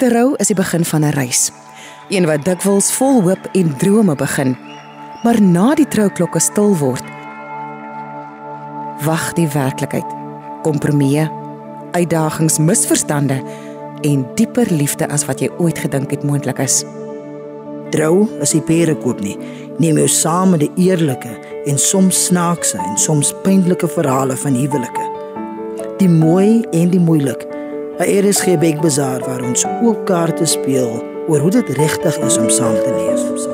Trou is die begin van 'n reis. Een wat dikwels vol hoop en drome begin. Maar na die trouklokke stil word, wag die werklikheid, kompromieë, uitdagings, misverstande en dieper liefde as wat jy ooit gedink het moontlik is. Trou is nie perekoop nie. Neem jou saam met die eerlike en soms snaakse en soms pynlike verhale van huwelike. Die mooi en die moeilik. 'n RSG Bekbazaar waar ons oop kaarte speel oor hoe dit regtig is om saam te leef.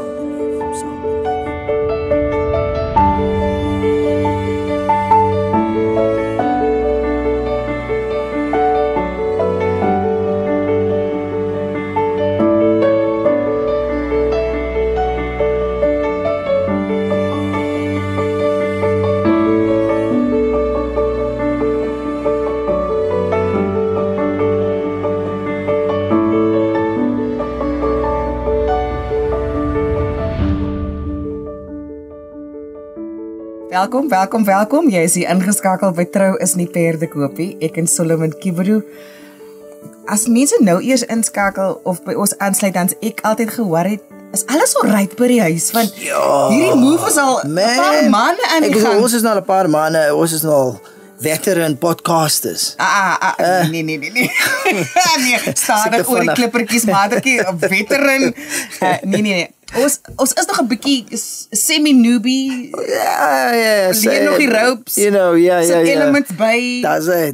Welkom. Jy is hier ingeskakel by Trou is nie perdekopie. Ek en Solomon Kibru. As mense nou eers inskakel of by ons aansluit, dan ek altyd gehoor is alles alright by die huis, want hierdie move is al 'n paar maande aan die gang. Ons is nou 'n paar maande, ons is nou veteran podcasters. Nee. Nee, stadig oor die klippertjies, madertjie, veteran. Nee. Ons is nog 'n bietjie semi-newbie. Ja. Leer nog die ropes. Some elements by.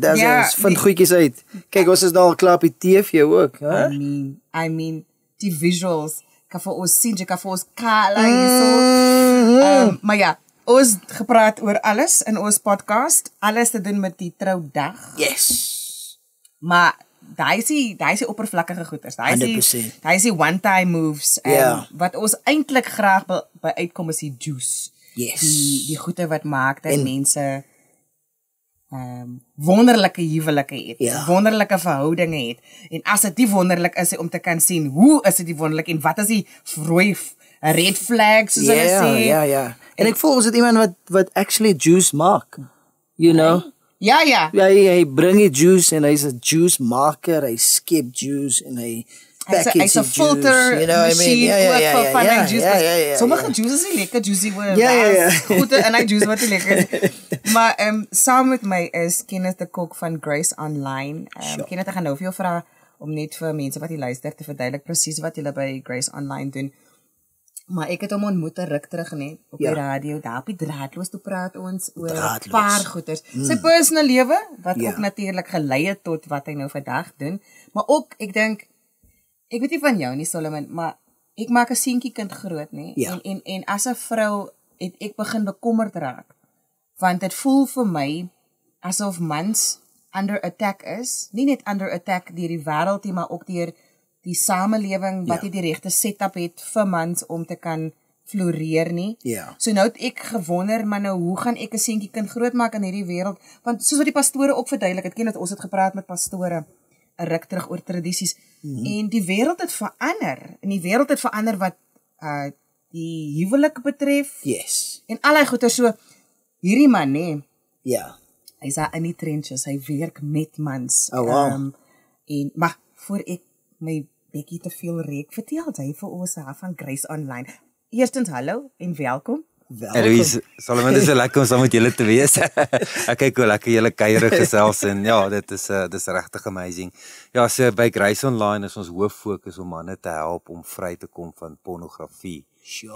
Dis ons vind goedjies uit. Kyk, ons is nou al klaar op die TV ook, hè? I mean, die visuals, kan vir ons sien, jy kan vir ons kala hierso. Maar ja, ons gepraat oor alles in ons podcast, alles te doen met die troudag. Yes. Maar daai is die oppervlakkige goeders. Daai is die one-time moves. Wat ons eintlik graag by uitkom is die juice. Yes. Die goede wat maak dat mense wonderlike huwelike het, wonderlike verhoudinge het. En as dit nie wonderlik is om te kan sien, hoe is dit wonderlik en wat is die rooi red flags soos hulle sê. Ja. En ek voel ons het iemand wat actually juice maak. You know? Ja. Hy bring die juice en hy's 'n juice maker, hy skep juice en hy package die juice. Hy's 'n filter, you know what I mean? Ja. Sommige juices is lekker juicy word. Ja. Goed en hy juice wat lekker is. Maar saam met my is Kenneth de Kok van Grace Online. Kenneth, ek gaan nou vir jou vra om net vir mense wat hier luister te verduidelik presies wat julle by Grace Online doen. Maar ek het hom ontmoet 'n ruk terug net op die radio, daar op die draadloos toe praat ons oor 'n paar goeters. Sy personal lewe wat ook natuurlik gelei het tot wat hy nou vandag doen, maar ook ek dink ek weet nie van jou nie Solomon, maar ek maak 'n seentjie kind groot, nê? En as 'n vrou het ek begin bekommerd raak. Want dit voel vir my asof mans under attack is, nie net under attack deur die wêreld nie, maar ook deur die samelewing wat nie die regte setup het vir mans om te kan floreer nie. So nou het ek gewonder, maar nou hoe gaan ek 'n seentjie kind grootmaak in hierdie wêreld? Want soos wat die pastore ook verduidelik, het ken dat ons het gepraat met pastore 'n ruk terug oor tradisies. En die wêreld het verander. En die wêreld het verander wat die huwelik betref. Yes. En al die goeie so hierdie man nê. Ja. Hy's daar in die trenches, hy werk met mans. Wow. En maar voor ek my bietjie te veel reek, vertel jy vir ons van Grace Online. Eerstens hallo en welkom. Louise, Solomon, dit is lekker om saam met julle te wees. Ek kyk hoe lekker julle kuiere gesels en ja, dit is regtig amazing. Ja, so by Grace Online is ons hoof fokus om manne te help om vry te kom van pornografie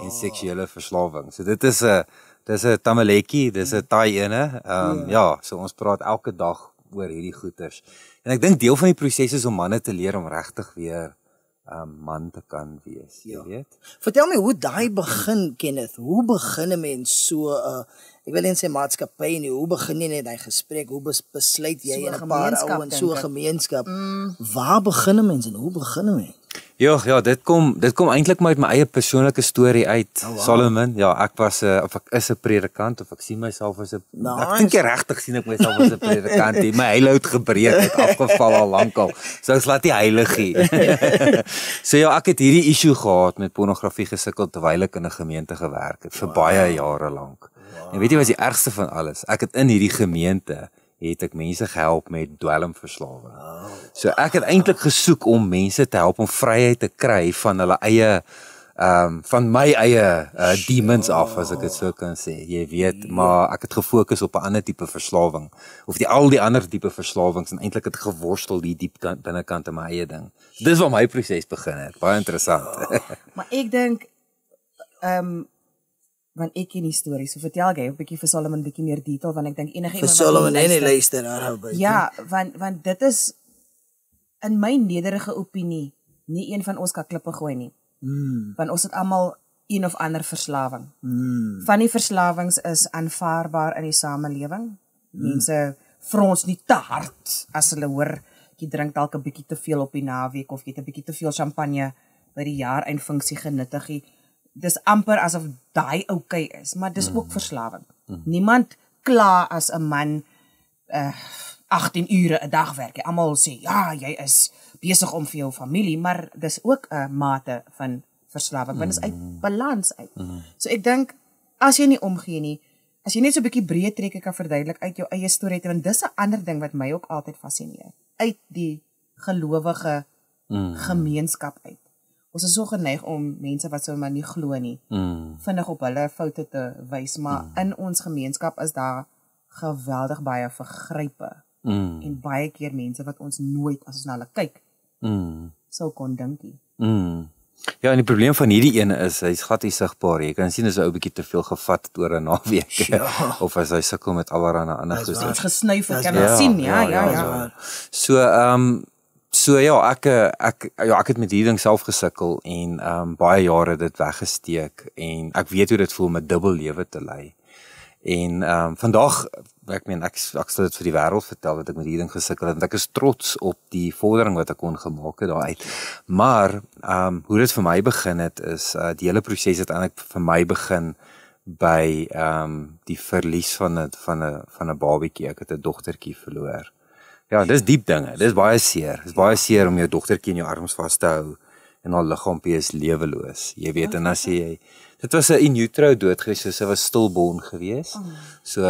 en seksuele verslawing. So dit is 'n tamaletjie, dis 'n taai ene. So ons praat elke dag oor hierdie goeters. En ek dink deel van die proses is om manne te leer om regtig weer man te kan wees, jy weet. Vertel my hoe daai begin, Kenneth. Hoe begin 'n mens so ek wil net sê maatskappy nie, hoe begin jy net daai gesprek? Hoe besluit jy in 'n paar ouens so 'n gemeenskap? Waar begin 'n mens en hoe begin 'n mens? Ja, dit kom eintlik maar uit my eie persoonlike storie uit, Solomon. Ja, ek is 'n predikant of ek sien myself as 'n ek dink regtig sien ek myself as 'n predikant. My heilhout gebreek het afgeval al lankal. So ek laat die heiligie. So ja, ek het hierdie issue gehad met pornografie gesukkel terwyl ek in 'n gemeente gewerk het vir baie jare lank. En weet jy wat is die ergste van alles? Ek het in hierdie gemeente het ek mense gehelp met dwelmverslawing. So ek het eintlik gesoek om mense te help om vryheid te kry van hulle eie van my eie demons af, as ek dit so kan sê. Jy weet, maar ek het gefokus op 'n ander tipe verslawing of al die ander tipe verslawings en eintlik het geworstel die diep binnekant in my eie ding. Dis waar my proses begin het. Baie interessant. Maar ek dink want ek ken die storie, so vertel jy 'n bietjie vir Solomon 'n bietjie meer detail, want ek dink enige iemand vir Solomon en die luisteraar hou by. Ja, want dit is in my nederige opinie nie een van ons kan klippe gooi nie. Want ons het almal een of ander verslawing. Van die verslawings is aanvaarbaar in die samelewing. Mense frons nie te hard as hulle hoor jy drink dalk 'n bietjie te veel op die naweek of jy het 'n bietjie te veel champagne by die jaareindfunksie genuttig. Dis amper asof daai okay is, maar dis ook verslawing. Niemand kla as 'n man 18 ure 'n dag werk. Almal sê ja, jy is besig om vir jou familie, maar dis ook 'n mate van verslawing, want dit is uit balans uit. So ek dink as jy nie omgee nie, as jy net so 'n bietjie breë trekke kan verduidelik uit jou eie storie, want dis 'n ander ding wat my ook altyd fascineer. Uit die gelowige gemeenskap uit. Ons is so geneig om mense wat sou maar nie glo nie, vinnig op hulle foute te wys, maar in ons gemeenskap is daar geweldig baie vergrype. En baie keer mense wat ons nooit as ons na hulle kyk sou kon dink nie. Ja, en die probleem van hierdie ene is hy's glad nie sigbaar. Jy kan sien as hy 'n ou bietjie te veel gevat het oor 'n naweek of as hy sukkel met allerlei ander goed. Ons gesnuif het kan ons sien, ja. So ja, ek het met hierdie ding self gesukkel en baie jare dit weggesteek en ek weet hoe dit voel om 'n dubbel lewe te lei. En vandag, ek meen ek sal dit vir die wêreld vertel dat ek met hierdie ding gesukkel het, want ek is trots op die vordering wat ek kon gemaak het daaruit. Maar hoe dit vir my begin het is die hele proses het eintlik vir my begin by die verlies van 'n babatjie. Ek het 'n dogtertjie verloor. Ja, dis diep dinge. Dis baie seer. Dis baie seer om jou dogtertjie in jou arms vas te hou en haar liggaampie is leweloos. Jy weet, en as jy dit was 'n in utero dood gewees, so sy was stillborn gewees. So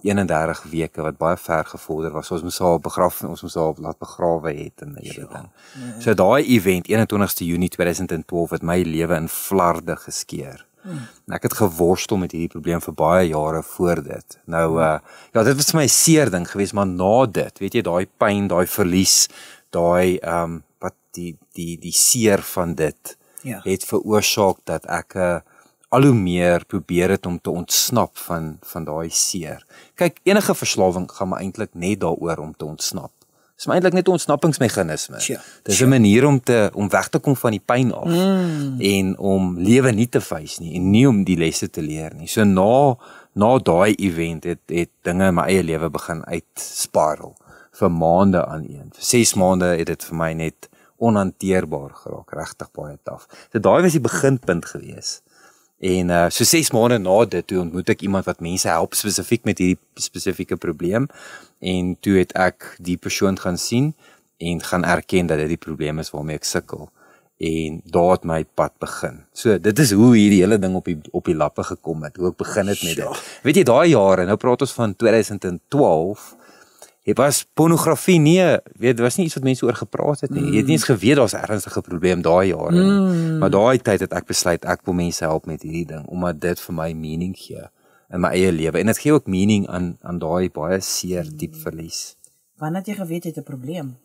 31 weke wat baie ver gevorder was. So ons moes haar laat begrawe het en die hele ding. So daai event 21ste Junie 2012 het my lewe in flarde geskeur. En ek het geworstel met hierdie probleem vir baie jare voor dit. Nou ja, dit was vir my 'n seer ding geweest, maar na dit, weet jy, daai pyn, daai verlies, daai wat die seer van dit het veroorsaak dat ek al hoe meer probeer het om te ontsnap van daai seer. Kyk, enige verslawing gaan maar eintlik net daaroor om te ontsnap. Dis maar eintlik net 'n ontsnappingsmeganisme. Dis 'n manier om weg te kom van die pyn af en om lewe nie te face nie en nie om die lesse te leer nie. So na daai event het dinge in my eie lewe begin uitspiral vir maande aaneen. Vir 6 maande het dit vir my net onhanteerbaar geraak, regtig baie taaf. So daai was die beginpunt gewees. En so 6 maande na dit toe ontmoet ek iemand wat mense help spesifiek met hierdie spesifieke probleem en toe het ek die persoon gaan sien en gaan erken dat dit die probleem is waarmee ek sukkel en daar het my pad begin. So dit is hoe hierdie hele ding op die lappe gekom het, hoe ek begin het met dit. Weet jy, daai jare, nou praat ons van 2012, het was pornografie dit was nie iets wat mense oor gepraat het nie. Jy het nie eens geweet daar's 'n ernstige probleem daai jare nie. Maar daai tyd het ek besluit ek wil mense help met hierdie ding omdat dit vir my meaning gee in my eie lewe en dit gee ook meaning aan daai baie seer diep verlies. Wanneer het jy geweet jy het 'n probleem?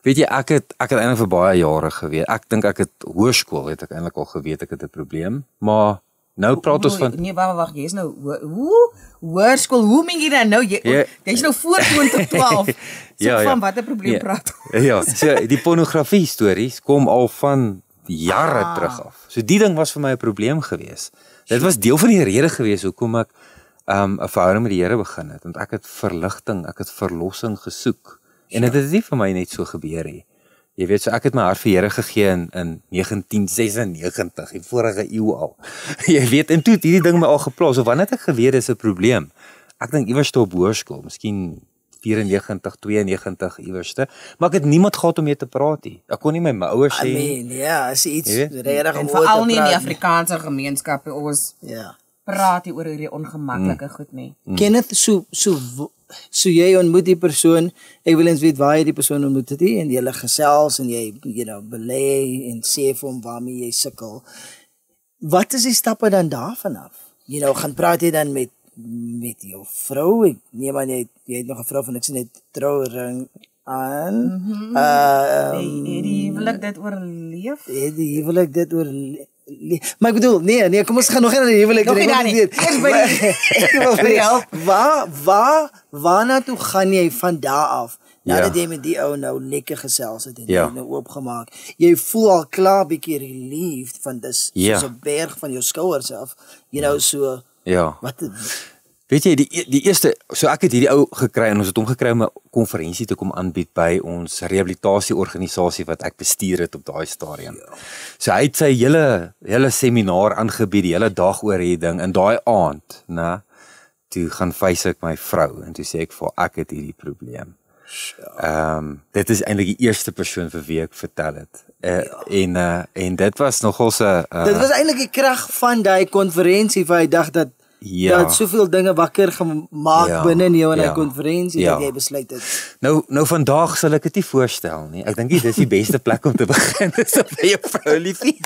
Weet jy, ek het eintlik vir baie jare geweet. Ek dink ek het hoërskool het ek eintlik al geweet ek het 'n probleem, maar nou praat ons van nee, wag, jy's nou hoërskool, hoe meen jy dan nou? Jy's nou voor 2012. So van watter probleem praat ons? Ja, so die pornografie stories kom al van jare terug af. So die ding was vir my 'n probleem gewees. Dit was deel van die rede gewees hoekom ek 'n verhouding met die Here begin het, want ek het verligting, ek het verlossing gesoek. En dit het nie vir my net so gebeur nie. Jy weet, so ek het my hart vir Here gegee in 1996, die vorige eeu al. Jy weet, en toe het hierdie ding my al geplaas. So wanneer het ek geweet dis 'n probleem? Ek dink iewers op hoërskool, miskien 94, 92 iewerste, maar ek het niemand gehad om mee te praat nie. Ek kon nie my ouers sê nie. Ja, as iets regtig en veral nie in die Afrikaanse gemeenskap ons praat hier oor hierdie ongemaklike goed nie. Kenneth, so So jy ontmoet die persoon, ek wil eens weet waar jy die persoon ontmoet het en jy gesels en jy, belê en sê vir hom waarmee jy sukkel. Wat is die stappe dan daarvan af? Gaan praat jy dan met jou vrou? Ek neem aan jy het nog 'n vrou van ek sien net trouring aan. Die huwelik dit oorleef? Die huwelik dit oorleef. Maar ek bedoel, nee, kom ons gaan nog nie huwelik nie. Waarna toe gaan jy van daar af? Nadat jy met die ou nou lekker gesels het en jy nou oopgemaak. Jy voel al klaar bietjie relieved van dis soos 'n berg van jou skouers af. So wat weet jy die eerste, so ek het hierdie ou gekry en ons het hom gekry om 'n konferensie te kom aanbied by ons rehabilitasieorganisasie wat ek bestuur het op daai stadium. So hy het sy hele seminaar aangebied, die hele dag oor hierdie ding en daai aand, toe gaan face ek my vrou en toe sê ek vir ek het hierdie probleem. Dit is eintlik die eerste persoon vir wie ek vertel het. En dit was nogal dit was eintlik die krag van daai konferensie waar hy dacht dat dat soveel dinge wakker gemaak binne in jou in die konferensie dat jy besluit het. Nou vandag sal ek dit nie voorstel nie. Ek dink dis die beste plek om te begin is op jou vrou liefie.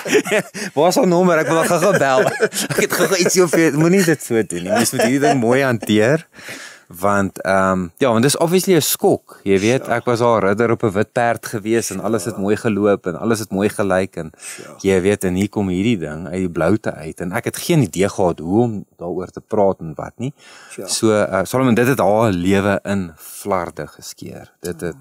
Waar is haar nommer? Ek wil haar gou bel. Ek het gou ietsie op jou. Moenie dit so doen nie. Mens moet hierdie ding mooi hanteer. Want want dis obviously 'n skok. Jy weet, ek was al ridder op 'n wit perd gewees en alles het mooi geloop en alles het mooi gelyk en jy weet en hier kom hierdie ding uit die bloute uit en ek het geen idee gehad hoe om daaroor te praat en wat nie. So Solomon, dit het haar lewe in flarde geskeur. Dit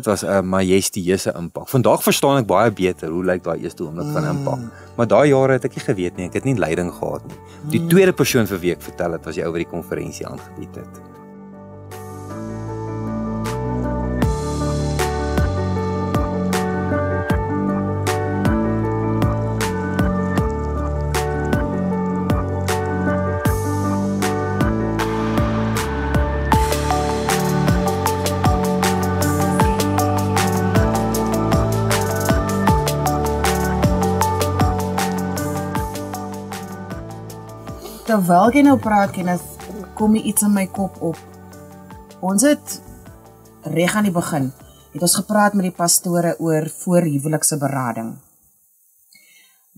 was 'n majestueuse impak. Vandag verstaan ek baie beter hoe lyk daai eerste oomblik van impak. Maar daai jare het ek nie geweet nie, ek het nie leiding gehad nie. Die tweede persoon vir wie ek vertel het was die ou wat die konferensie aangebied het. Terwyl jy nou praat, Kenneth, kom iets in my kop op. Ons het reg aan die begin, het ons gepraat met die pastore oor voorhuwelikse berading.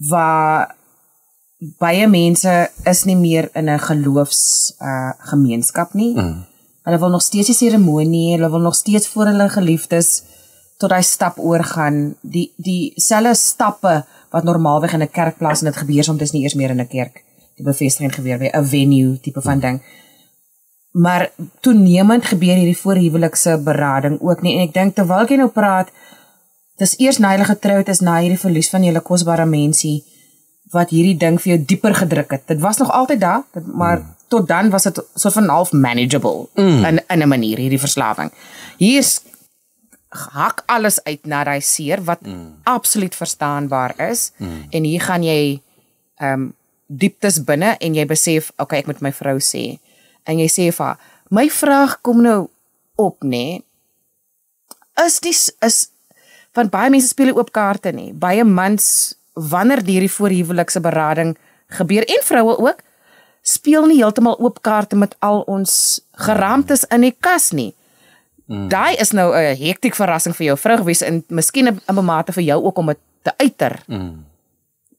Waar baie mense is nie meer in 'n geloofsgemeenskap nie. Hulle wil nog steeds die seremonie, hulle wil nog steeds voor hulle geliefdes tot hy stap oorgaan. Die selfe stappe wat normaalweg in 'n kerk plaas en dit gebeur soms dis nie eers meer in 'n kerk. Die bevestiging gebeur by 'n venue tipe van ding. Maar toenemend gebeur hierdie voorhuwelikse berading ook nie en ek dink terwyl jy nou praat, dis eers na jy getroud is, na hierdie verlies van julle kosbare mensie wat hierdie ding vir jou dieper gedruk het. Dit was nog altyd daar, maar tot dan was dit soort van half manageable in 'n manier hierdie verslawing. Hier hak alles uit na daai seer wat absoluut verstaanbaar is en hier gaan jy dieptes binne en jy besef, okay, ek moet my vrou sê. En jy sê vir haar, my vraag kom nou op, nê? Want baie mense speel oop kaarte nie. Baie mans, wanneer hierdie voorhuwelikse berading gebeur, en vroue ook, speel nie heeltemal oop kaarte met al ons geraamtes in die kas nie. Daai is nou 'n hektiek verrassing vir jou vrou gewees en miskien 'n mate vir jou ook om dit te uiter.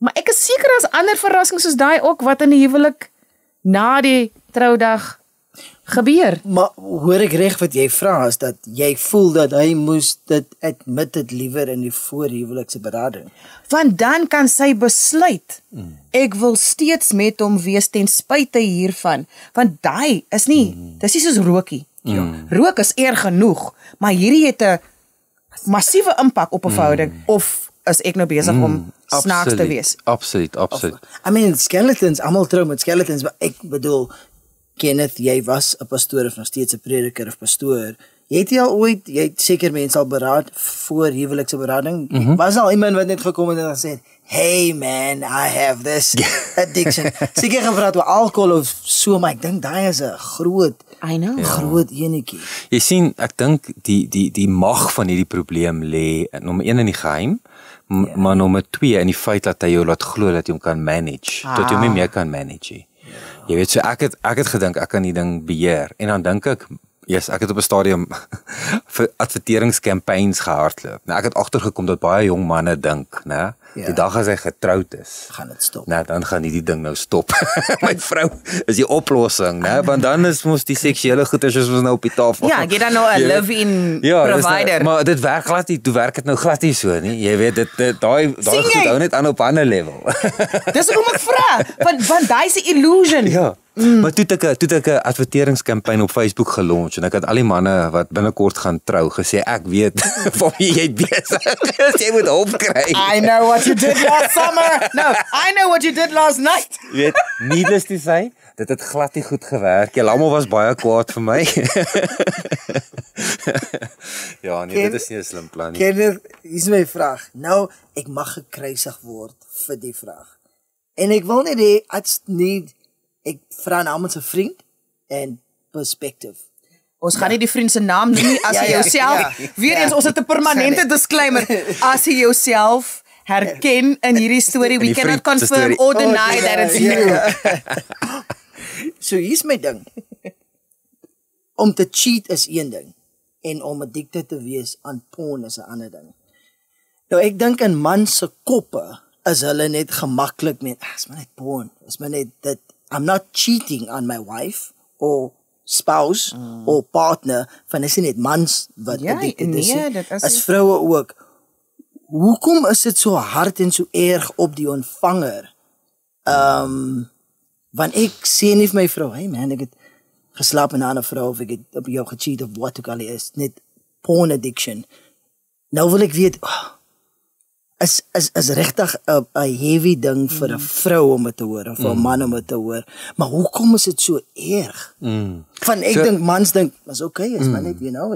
Maar ek is seker as ander verrassings soos daai ook wat in die huwelik na die troudag gebeur. Maar hoor ek reg wat jy vra is dat jy voel dat hy moes dit admit het liewer in die voorhuwelikse berading. Want dan kan sy besluit, ek wil steeds met hom wees ten spyte hiervan. Want daai is nie, dis nie soos rookie. Rook is erg genoeg, maar hierdie het 'n massiewe impak op 'n verhouding of is ek nou besig om snaaks te wees. Absoluut. I mean, skeletons, almal trou met skeletons, maar ek bedoel, Kenneth, jy was 'n pastoor of nog steeds 'n prediker of pastoor. Jy het seker mense al beraad voor huwelikse berading. Was al iemand wat net gekom het en gesê, hey man, I have this addiction. Seker gevra oor alkohol of so, maar ek dink daai is 'n groot enetjie. Jy sien, ek dink die mag van hierdie probleem lê nommer 1 in die geheim. Maar nommer 2 in die feit dat hy jou laat glo dat jy hom kan manage, tot jy meer kan manage. Jy weet, so ek het gedink ek kan die ding beheer en dan dink ek Yes, ek het op 'n stadium vir adverteringscampagnes gehardloop. Nou ek het agtergekom dat baie jong manne dink, né, die dag as hy getroud is, gaan dit stop. Nou dan gaan die ding nou stop. My vrou is die oplossing, né, want dan is mos die seksuele goeders is ons nou op die tafel. Ja, jy dan nou 'n live-in provider. Maar dit werk glad nie, toe werk dit nou glad nie so nie. Jy weet dit daai goed hou net aan op 'n ander level. Dis hoekom ek vra, want daai's 'n illusion. Ja. Maar toe het ek 'n adverteringskampanje op Facebook gelons en ek het al die manne wat binnekort gaan trou gesê ek weet van wie jy besig is. Jy moet hulp kry. I know what you did last summer. No, I know what you did last night. Jy weet, needless to say, dit het glad nie goed gewerk. Julle almal was baie kwaad vir my. Ja, nee, dit is nie 'n slim plan nie. Kenneth, hier's my vraag. Nou, ek mag gekruisig word vir die vraag. En ek wil net hê ek vra namens 'n vriend en perspective. Ons gaan nie die vriend se naam noem nie as jy jouself weer eens ons het 'n permanente disclaimer as jy jouself herken in hierdie storie, we cannot confirm or deny that it's you. So hier's my ding. Om te cheat is een ding en om addicted te wees aan porn is 'n ander ding. Nou ek dink in man se koppe is hulle net gemaklik met is maar net porn, is maar net dit. I'm not cheating on my wife or spouse or partner, van is net mans wat addicted is. As vroue ook. Hoekom is dit so hard en so erg op die ontvanger? Want ek sê nie vir my vrou, hey man, ek het geslaap met 'n ander vrou of ek het op jou gecheat of wat ook al is, net porn addiction. Nou wil ek weet, is regtig 'n heavy ding vir 'n vrou om dit te hoor of vir 'n man om dit te hoor. Maar hoekom is dit so erg? Van ek dink mans dink, is okay, is maar net, you know,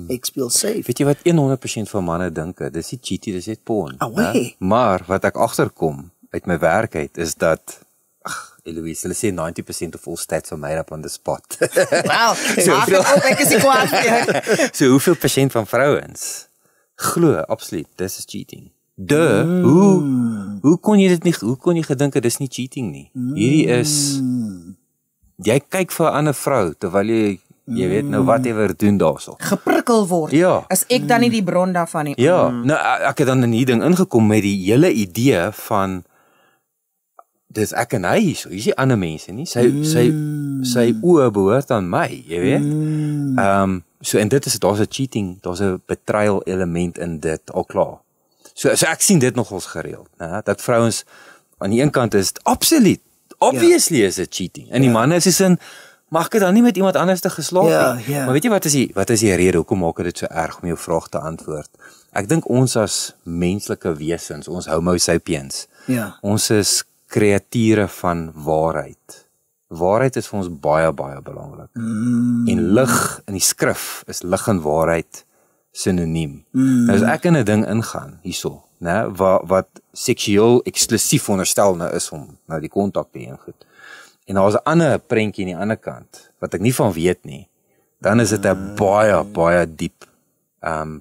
ek speel safe. Weet jy wat 100% van manne dink, dis nie cheatie, dis net porn. Maar wat ek agterkom uit my werk uit is dat Eloise, hulle sê 90% of all stats are made up on the spot. Wow, ek is kwaad vir jou. So hoeveel persent van vrouens glo absoluut dis is cheating? Hoe kon jy dit nie, hoe kon jy gedink dit is nie cheating nie? Hierdie is, jy kyk vir 'n ander vrou, terwyl jy weet nou whatever doen daarso. Geprikkel word. Ja. Is ek dan nie die bron daarvan nie? Ja, nou ek het dan in hierdie ding ingekom met die hele idee van, dis ek en hy hierso, hier is die ander mense nie, sy oë behoort aan my, jy weet? So en dit is, daar's 'n cheating, daar's 'n betrayal element in dit, al klaar. So ek sien dit nogals gereeld, né? Dat vrouens aan die een kant is absoluut, obviously is it cheating. En die manne is soos in, mag ek dan nie met iemand anders te geslaap nie? Maar weet jy wat is die rede hoekom maak dit so erg om jou vraag te antwoord? Ek dink ons as menslike wesens, ons homo sapiens, ons is kreature van waarheid. Waarheid is vir ons baie baie belangrik. En lig in die skrif is lig en waarheid synoniem. Nou as ek in 'n ding ingaan hierso, né, wat seksueel eksklusief veronderstel nou is om nou die kontak te hê en goed. En daar's 'n ander prentjie aan die ander kant wat ek nie van weet nie. Dan is dit 'n baie diep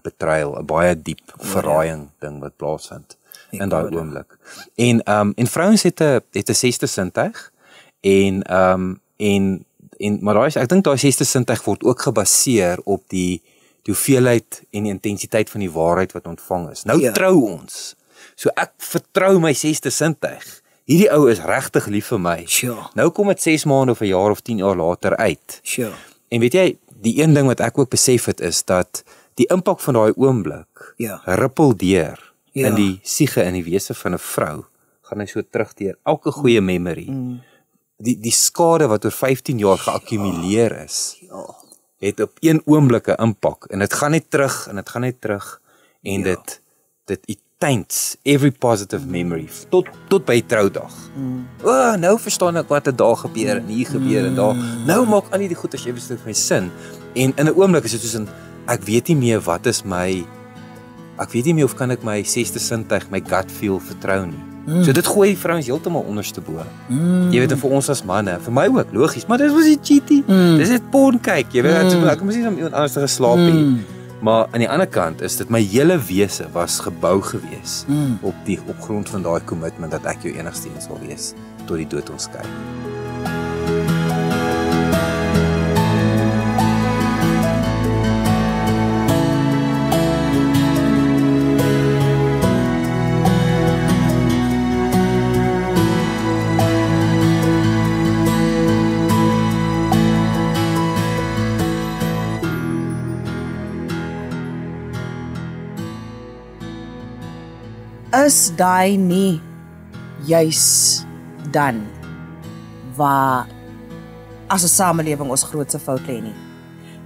betrayal, 'n baie diep verraaiing ding wat plaasvind in daai oomblik. En vrouens het 'n sesde sintuig maar ek dink daai sesde sintuig word ook gebaseer op die hoeveelheid en die intensiteit van die waarheid wat ontvang is. Nou trou ons. So ek vertrou my sesde sintuig. Hierdie ou is regtig lief vir my. Nou kom dit 6 maande of 'n jaar of 10 jaar later uit. En weet jy, die een ding wat ek ook besef het is dat die impak van daai oomblik rippel deur in die siege en die wese van 'n vrou. Gaan hy so terug deur elke goeie memory. Die skade wat oor 15 jaar geakkumuleer is. Het op een oomblik 'n impak en dit gaan net terug en dit gaan net terug en dit taints every positive memory tot by troudag. Nou verstaan ek wat 'n dag gebeur en hier gebeur en daar. Nou maak al die goed as jy besluit vir my sin en in 'n oomblik is dit soos in ek weet nie meer of kan ek my sesde sintuig, my gut feel vertrou nie. So dit gooi die vrouens heeltemal onderste bo. Jy weet, vir ons as manne, vir my ook, logies, maar dit was die cheatie. Dis net porn kyk, jy weet, ek moes nie om iemand anders te geslaap hê. Maar aan die ander kant is dit my hele wese was gebou gewees op grond van daai commitment dat ek jou enigste een sal wees tot die dood ons skei. is daai nie juis dan waar as 'n samelewing ons grootste fout lê nie.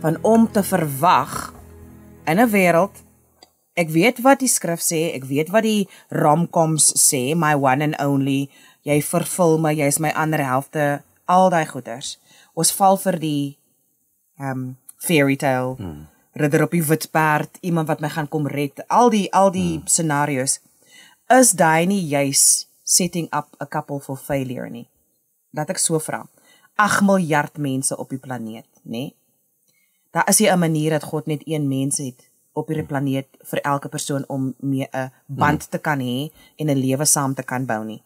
Van om te verwag in 'n wêreld, ek weet wat die skrif sê, ek weet wat die romcoms sê, my one and only, jy vervul my, jy is my ander helfte, al daai goeders. Ons val vir die fairy tale, ridder op die wit perd, iemand wat my gaan kom red, al die scenario's. Is daai nie juis setting up a couple for failure nie? Dat ek so vra. 8 miljard mense op die planeet, nê? Daar is nie 'n manier dat God net een mens het op hierdie planeet vir elke persoon om mee 'n band te kan hê en 'n lewe saam te kan bou nie.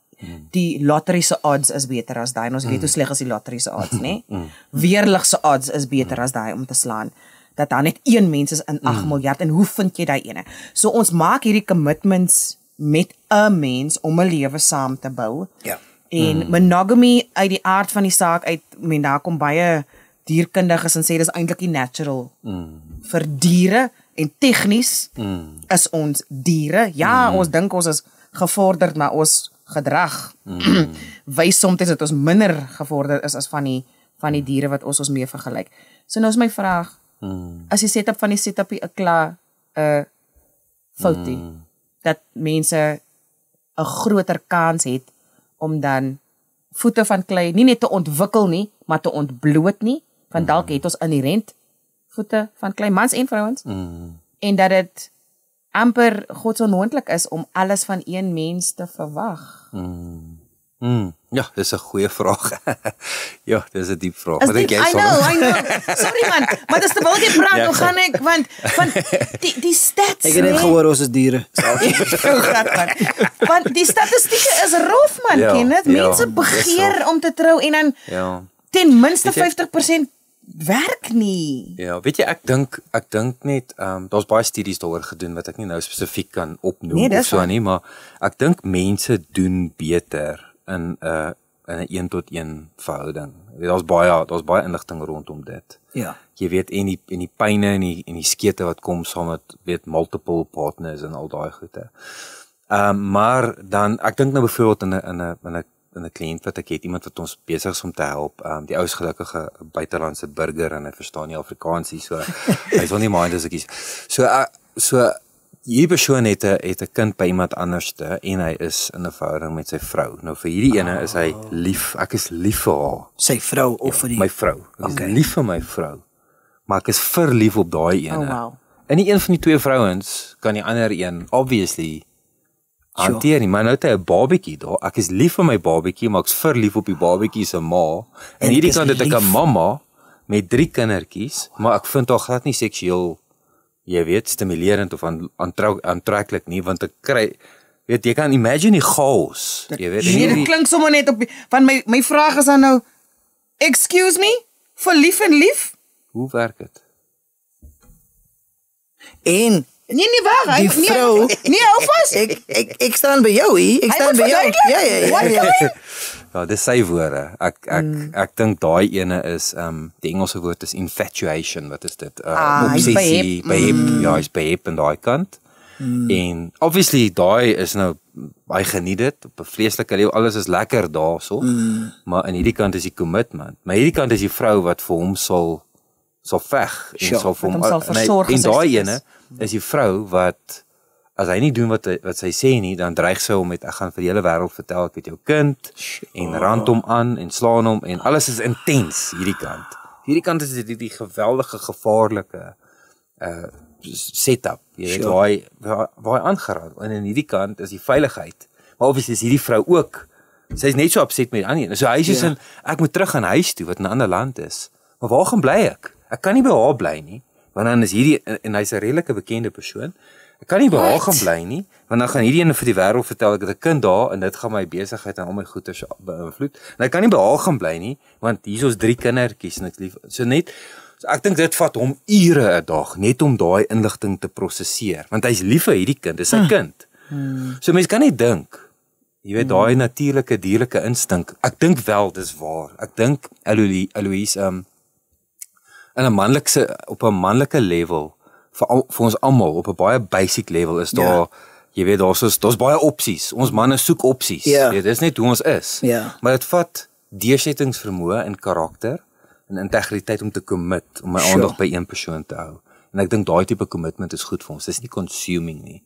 Die lottery se odds is beter as daai. Ons weet hoe sleg is die lottery se odds, nê? Weerlig se odds is beter as daai om te slaan. Dat daar net een mens is in 8 miljard en hoe vind jy daai ene? So ons maak hierdie commitments met 'n mens om 'n lewe saam te bou. Ja. En monogamy uit die aard van die saak uit, daar kom baie dierkundiges en sê dis eintlik nie natural vir diere en tegnies is ons diere. Ja, ons dink ons is gevorderd, maar ons gedrag wys soms dat ons minder gevorderd is as van die diere wat ons mee vergelyk. So nou is my vraag, as die setup van die setupie 'n klaar foutie, dat mense 'n groter kans het om dan voete van klei nie net te ontwikkel nie, maar te ontbloot nie, want dalk het ons inherent voete van klei, mans en vrouens, en dat dit amper godsonmoontlik is om alles van een mens te verwag. Ja, dis 'n goeie vraag. Ja, dis 'n diep vraag. Wat dink jy? I know. Sorry man, maar dis terwyl jy praat, hoe gaan ek want die stats. Ek het net gehoor ons is diere. Want die statistieke is rof man, ken dit? Mense begeer om te trou en dan ten minste 50% werk nie. Ja, weet jy, ek dink net daar's baie studies daaroor gedoen wat ek nie nou spesifiek kan opnoem of so nie, maar ek dink mense doen beter in 'n 1-tot-1 verhouding. Daar's baie inligting rondom dit. Ja. Jy weet en die pyne en die skete wat kom saam met multiple partners en al daai goede. Maar dan ek dink nou byvoorbeeld in 'n kliënt wat ek het, iemand wat ons besig is om te help, die ou is gelukkige buitelandse burger en hy verstaan nie Afrikaans nie, so hy wil nie mind as ek kies. So hierdie persoon het 'n kind by iemand anderste en hy is in 'n verhouding met sy vrou. Nou vir hierdie ene is hy lief, ek is lief vir haar. Sy vrou of vir my vrou. Ek is lief vir my vrou. Maar ek is verlief op daai ene. Oh, wow. En nie een van die twee vrouens kan die ander een obviously hanteer nie, maar nou het hy 'n babatjie daar. Ek is lief vir my babatjie, maar ek's verlief op die babatjie se ma. En hierdie kant het ek 'n mamma met 3 kindertjies, maar ek vind haar glad nie seksueel, jy weet, stimulerend of aantreklik nie, want ek kry, weet jy kan imagine die chaos, jy weet. Dit klink sommer net op van my vraag is dan nou, excuse me, verlief en lief? Hoe werk dit? En Nee, waar? Die vrou, hou vas. Ek staan by jou hier. Ek staan by jou. Ja. Ja, dis sy woorde. Ek dink daai ene is die Engelse woord is infatuation. Wat is dit? Obsessie, behep. Ja, hy's behep aan daai kant. En obviously daai is nou hy geniet dit op 'n vreeslike lewe. Alles is lekker daarso. Maar aan hierdie kant is die commitment. Maar hierdie kant is die vrou wat vir hom sal veg en sal vir hom en daai ene is die vrou wat as hy nie doen wat sy sê nie, dan dreig sy hom met ek gaan vir die hele wêreld vertel ek het jou kind en rand hom aan en slaan hom en alles is intens hierdie kant. Hierdie kant is die geweldige gevaarlike setup. Jy weet waar hy aangeraak en in hierdie kant is die veiligheid. Maar obviously is hierdie vrou ook sy's net so opset met die ander. So hy is in ek moet terug aan huis toe wat in 'n ander land is. Maar waar gaan bly ek? Ek kan nie by haar bly nie, want dan is hierdie en hy's 'n redelike bekende persoon. Ek kan nie by haar gaan bly nie, want dan gaan hierdie ene vir die wêreld vertel ek het 'n kind daar en dit gaan my besigheid en al my goeder beïnvloed. En ek kan nie by haar gaan bly nie, want hier is ons 3 kindertjies en ek lief. So ek dink dit vat hom ure 'n dag net om daai inligting te prosesseer, want hy's lief vir hierdie kind, dis sy kind. So mense kan nie dink, jy weet daai natuurlike dierlike instink. Ek dink wel dis waar. Ek dink Eloise op 'n manlike level vir ons almal op 'n baie basic level is daar jy weet daar's baie opsies. Ons manne soek opsies. Ja. Dit is net hoe ons is. Ja. Maar dit vat deursettingsvermoë en karakter en integriteit om te commit, om my aandag by een persoon te hou. En ek dink daai tipe commitment is goed vir ons. Dis nie consuming nie.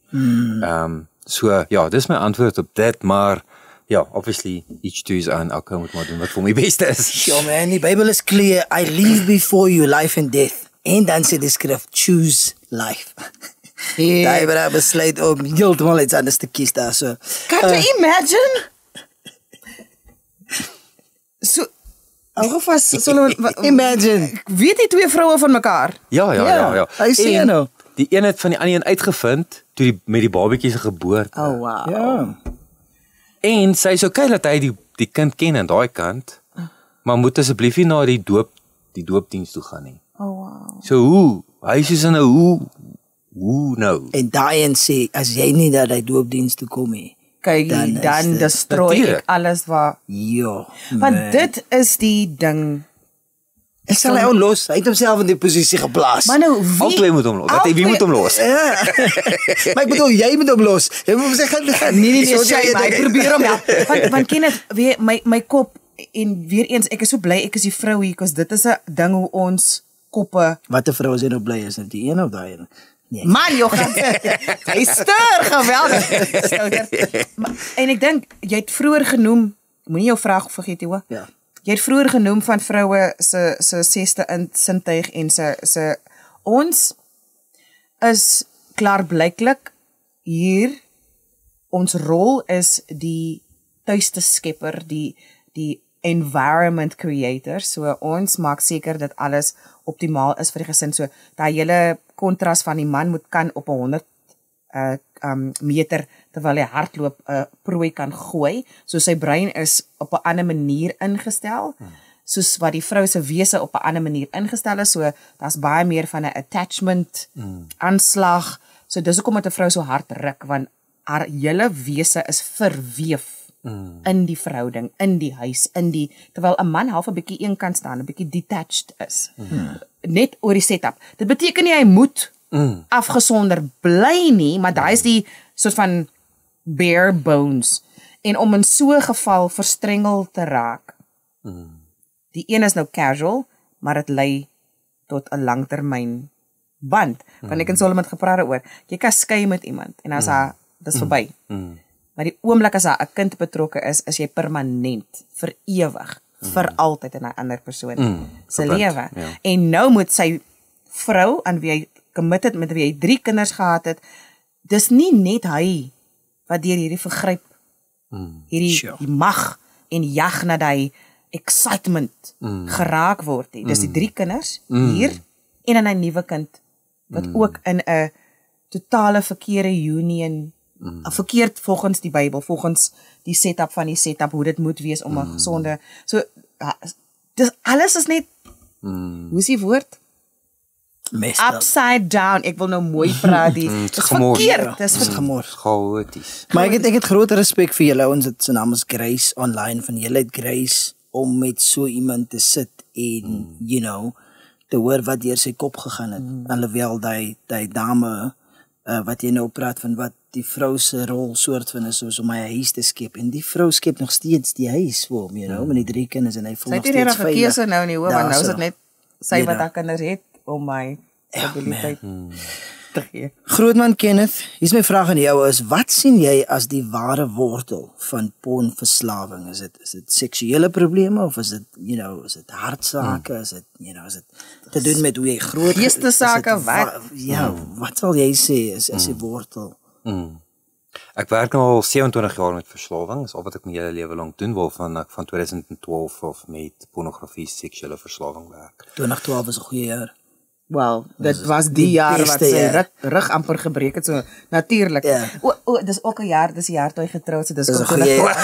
So ja, dis my antwoord op dit, maar ja, obviously each to his own. Elke moet maar doen wat vir my beste is. Ja man, die Bybel is clear. I leave before you life and death. En dan sê die skrif, choose life. Daai het besluit om heeltemal iets anders te kies daar so. Can you imagine? So, alvast imagine. Weet die twee vroue van mekaar? Ja. I see En nou. die een het van die ander een uitgevind toe met die babatjie se geboorte. Oh wow. Ja. En sy is okay dat hy die kind ken aan daai kant, maar moet asseblief nie na die doopdiens toe gaan nie. Oh wow. So hoe? Hy sê so nou hoe nou? En daai en sê as jy nie dat hy doopdiens toe kom nie. Kyk, dan destrooi ek alles wat. Ja. Want dit is die ding. Ek sal hy los. Hy het homself in die posisie geplaas. Maar nou Albei moet hom los. Wie moet hom los? Ja. Maar ek bedoel jy moet hom los. Jy moet sê gaan. Nee, sy maar probeer hom help. Want ken dit weer my kop en weer eens ek is so bly ek is die vrou hier, because dit is 'n ding hoe ons koppe. Wat 'n vrou is jy nou bly is dit die een of daai een? Nee. Man, joh, hy stuur geweldig. En ek dink jy het vroeër genoem, moenie jou vraag vergeet jy hoor. Ja. Jy het vroeër genoem van vroue se sesde sintuig en se ons is klaarblyklik hier, ons rol is die tuiste skepper, die environment creator, so ons maak seker dat alles optimaal is vir die gesin, so daai hele kontras van die man moet kan op 100 meter terwyl hy hardloop prooi kan gooi, so sy brein is op 'n ander manier ingestel, soos wat die vrou se wese op 'n ander manier ingestel is, so daar's baie meer van 'n attachment aanslag, so dis hoekom 'n vrou so hard ruk, want haar hele wese is verweef in die verhouding, in die huis, terwyl 'n man half 'n bietjie een kant staan, 'n bietjie detached is. Net oor die setup. Dit beteken nie hy moet afgesonder bly nie, maar daai is die soort van bare bones. En om in so 'n geval verstrengel te raak. Die een is nou casual, maar dit lei tot 'n langtermyn band. Want ek en Solomon het gepraat daaroor. Jy kan skei met iemand en as dis verby. Maar die oomblik as daar 'n kind betrokke is jy permanent, vir ewig, vir altyd in 'n ander persoon se lewe. Ja. En nou moet sy vrou aan wie hy committed, met wie hy 3 kinders gehad het, dis nie net hy wat deur hierdie vergryp, hierdie die mag en jag na die excitement geraak word nie. Dis die 3 kinders hier en dan 'n nuwe kind wat ook in 'n totale verkeerde union, verkeerd volgens die Bybel, volgens die setup van die setup, hoe dit moet wees om 'n gesonde, so dis alles is net hoe is die woord? Upside down. Ek wil nou mooi praat, dis verkeerd, dis chaoties. Maar ek het groot respek vir julle, ons het se naam is Grace Online, van julle het Grace om met so iemand te sit en you know, te hoor wat deur sy kop gegaan het. Alhoewel die dame wat jy nou praat van wat die vrou se rol soort van is soos om my huis te skep, en die vrou skep nog steeds die huis vir hom, you know, met die 3 kinders en hy voel nog steeds veilig. Sy het nie 'n keuse nou nie, hoor, want nou is dit net sy wat haar kinders het om my stabiliteit te gee. Grootman Kenneth, hier's my vraag aan jou is, wat sien jy as die ware wortel van pornverslawing? Is dit seksuele probleme of is dit, you know, is dit hartsake, is dit, you know, is dit te doen met hoe jy groot geestesake, wat? Ja, wat sal jy sê is die wortel? Ek werk nou al 27 jaar met verslawing, dis al wat ek my hele lewe lank doen, waarvan ek van 2012 of met pornografie, seksuele verslawing werk. 2012 is 'n goeie jaar. Wel, dit was die jaar wat sy rug amper gebreek het, so natuurlik. Ja. Dis ook 'n jaar, dis die jaar toe hy getroud het, dis Dis 'n goeie jaar.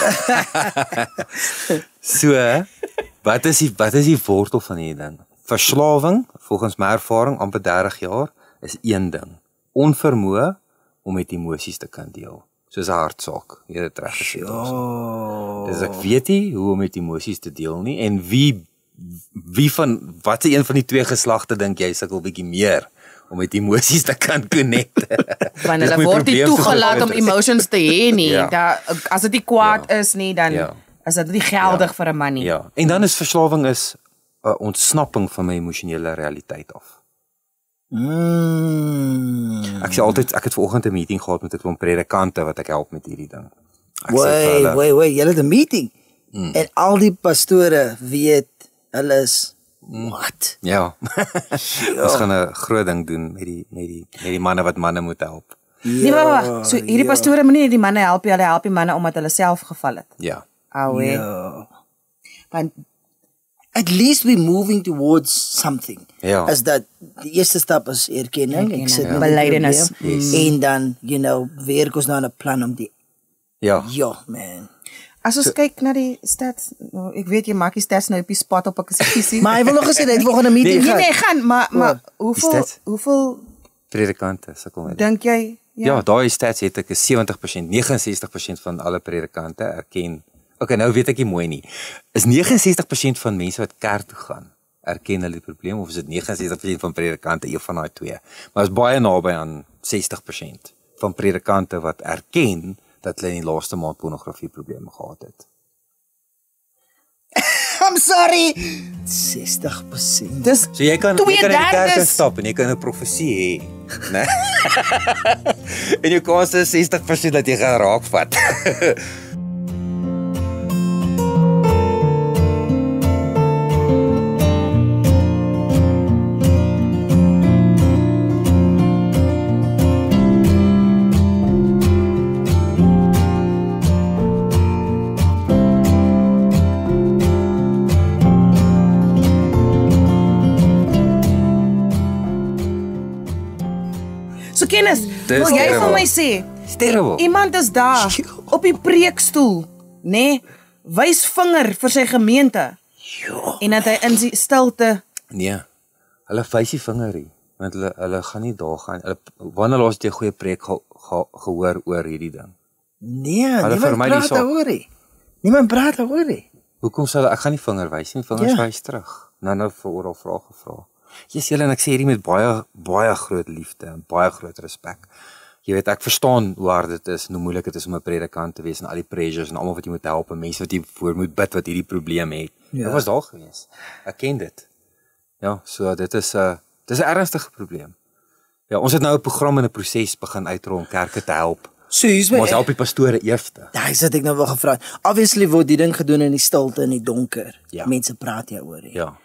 So, wat is die wortel van hierdie ding? Verslawing, volgens my ervaring, amper 30 jaar, is een ding. Onvermoë om met emosies te kan deel. Soos 'n hartsaak, jy het dit reg gesê. Dis ek weet nie hoe om met emosies te deel nie, en wie van, wat een van die 2 geslagte dink jy sukkel bietjie meer om met emosies te kan connect. Want Dis hulle my word nie probleem so toegelaat om groot is. emotions te hê nie. Ja. As dit nie kwaad is nie, dan is dit nie geldig vir 'n man nie. Ja, en dan is verslawing is 'n ontsnapping van my emosionele realiteit af. Ek sê altyd, ek het vanoggend 'n meeting gehad met 'n klomp predikante wat ek help met hierdie ding. Wait, julle het 'n meeting. En al die pastore weet hulle is wat? Ja. Ons gaan 'n groot ding doen met die manne wat manne moet help. Nee, maar so hierdie pastore moenie die manne help nie, hulle help die manne omdat hulle self geval het. Ja. Want At least we're moving towards something. Ja. As dat die eerste stap is erkenning, ek sit met belydenis. En dan, werk ons nou aan 'n plan om die Ja. Ja, man. As ons kyk na die stats, ek weet jy maak die stats nou op die spot op 'n kisie. Maar hy wil nog gesê hy het volgende meeting gehad. Nee, gaan, maar hoeveel predikante sukkel met. Dink jy? Ja, daai stats het ek 70%, 69% van alle predikante erken. Okay, nou weet ek nie mooi nie. Is 69% van mense wat kerk toe gaan, erken hulle die probleem of is dit 69% van predikante, een van daai twee? Maar is baie naby aan 60% van predikante wat erken dat hulle in die laaste maand pornografie probleme gehad het. I'm sorry. 60%. Dis So jy kan in die kerk 2/3 stap en jy kan 'n profesie hê, né? En jou kans is 60% dat jy gaan raakvat. So kennis, wil jy vir my sê, Terrible. iemand is daar op die preekstoel, nê, wys vinger vir sy gemeente. En dat hy in die stilte Nee. Hulle wys die vinger hier, want hulle gaan nie daar gaan. Wanneer laas jy 'n goeie preek gehoor oor hierdie ding? Nee, Hulle niemand vermy die praat saak. daaroor nie. Niemand praat daaroor nie. Hoekom sal ek gaan nie vinger wys nie, vingers wys terug. Nou vir oral vrae gevra. Jesus julle en ek sê hierdie met baie groot liefde en baie groot respek. Jy weet ek verstaan hoe hard dit is en hoe moeilik dit is om 'n predikant te wees en al die pressures en almal wat jy moet help en mense wat jy voor moet bid wat hierdie probleem het. Ek was daar gewees. Ek ken dit. Ja, so dit is 'n ernstige probleem. Ja, ons het nou 'n program en 'n proses begin uitrol om kerke te help. So hier's Ons help die pastore eerste. Daai sit ek nou wel gevra. Obviously word die ding gedoen in die stilte en die donker. Ja. Mense praat hieroor. Ja.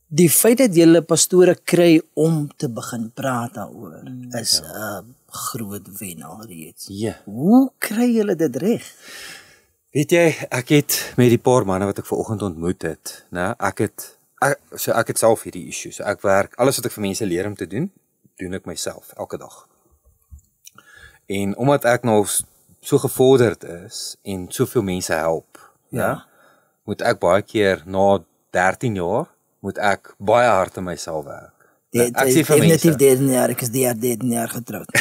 Die feit dat julle pastore kry om te begin praat daaroor is 'n groot wen alreeds. Ja. Hoe kry julle dit reg? Weet jy, ek het met die paar manne wat ek vanoggend ontmoet het, né? Ek het self hierdie issue. So ek werk alles wat ek vir mense leer om te doen, doen ek myself elke dag. En omdat ek nou so gevorderd is en soveel mense help, ja, moet ek baie keer na 13 jaar moet ek baie hard aan myself werk. Ek sê vir mense, definitief 13 jaar, ek is die jaar 13 jaar getroud.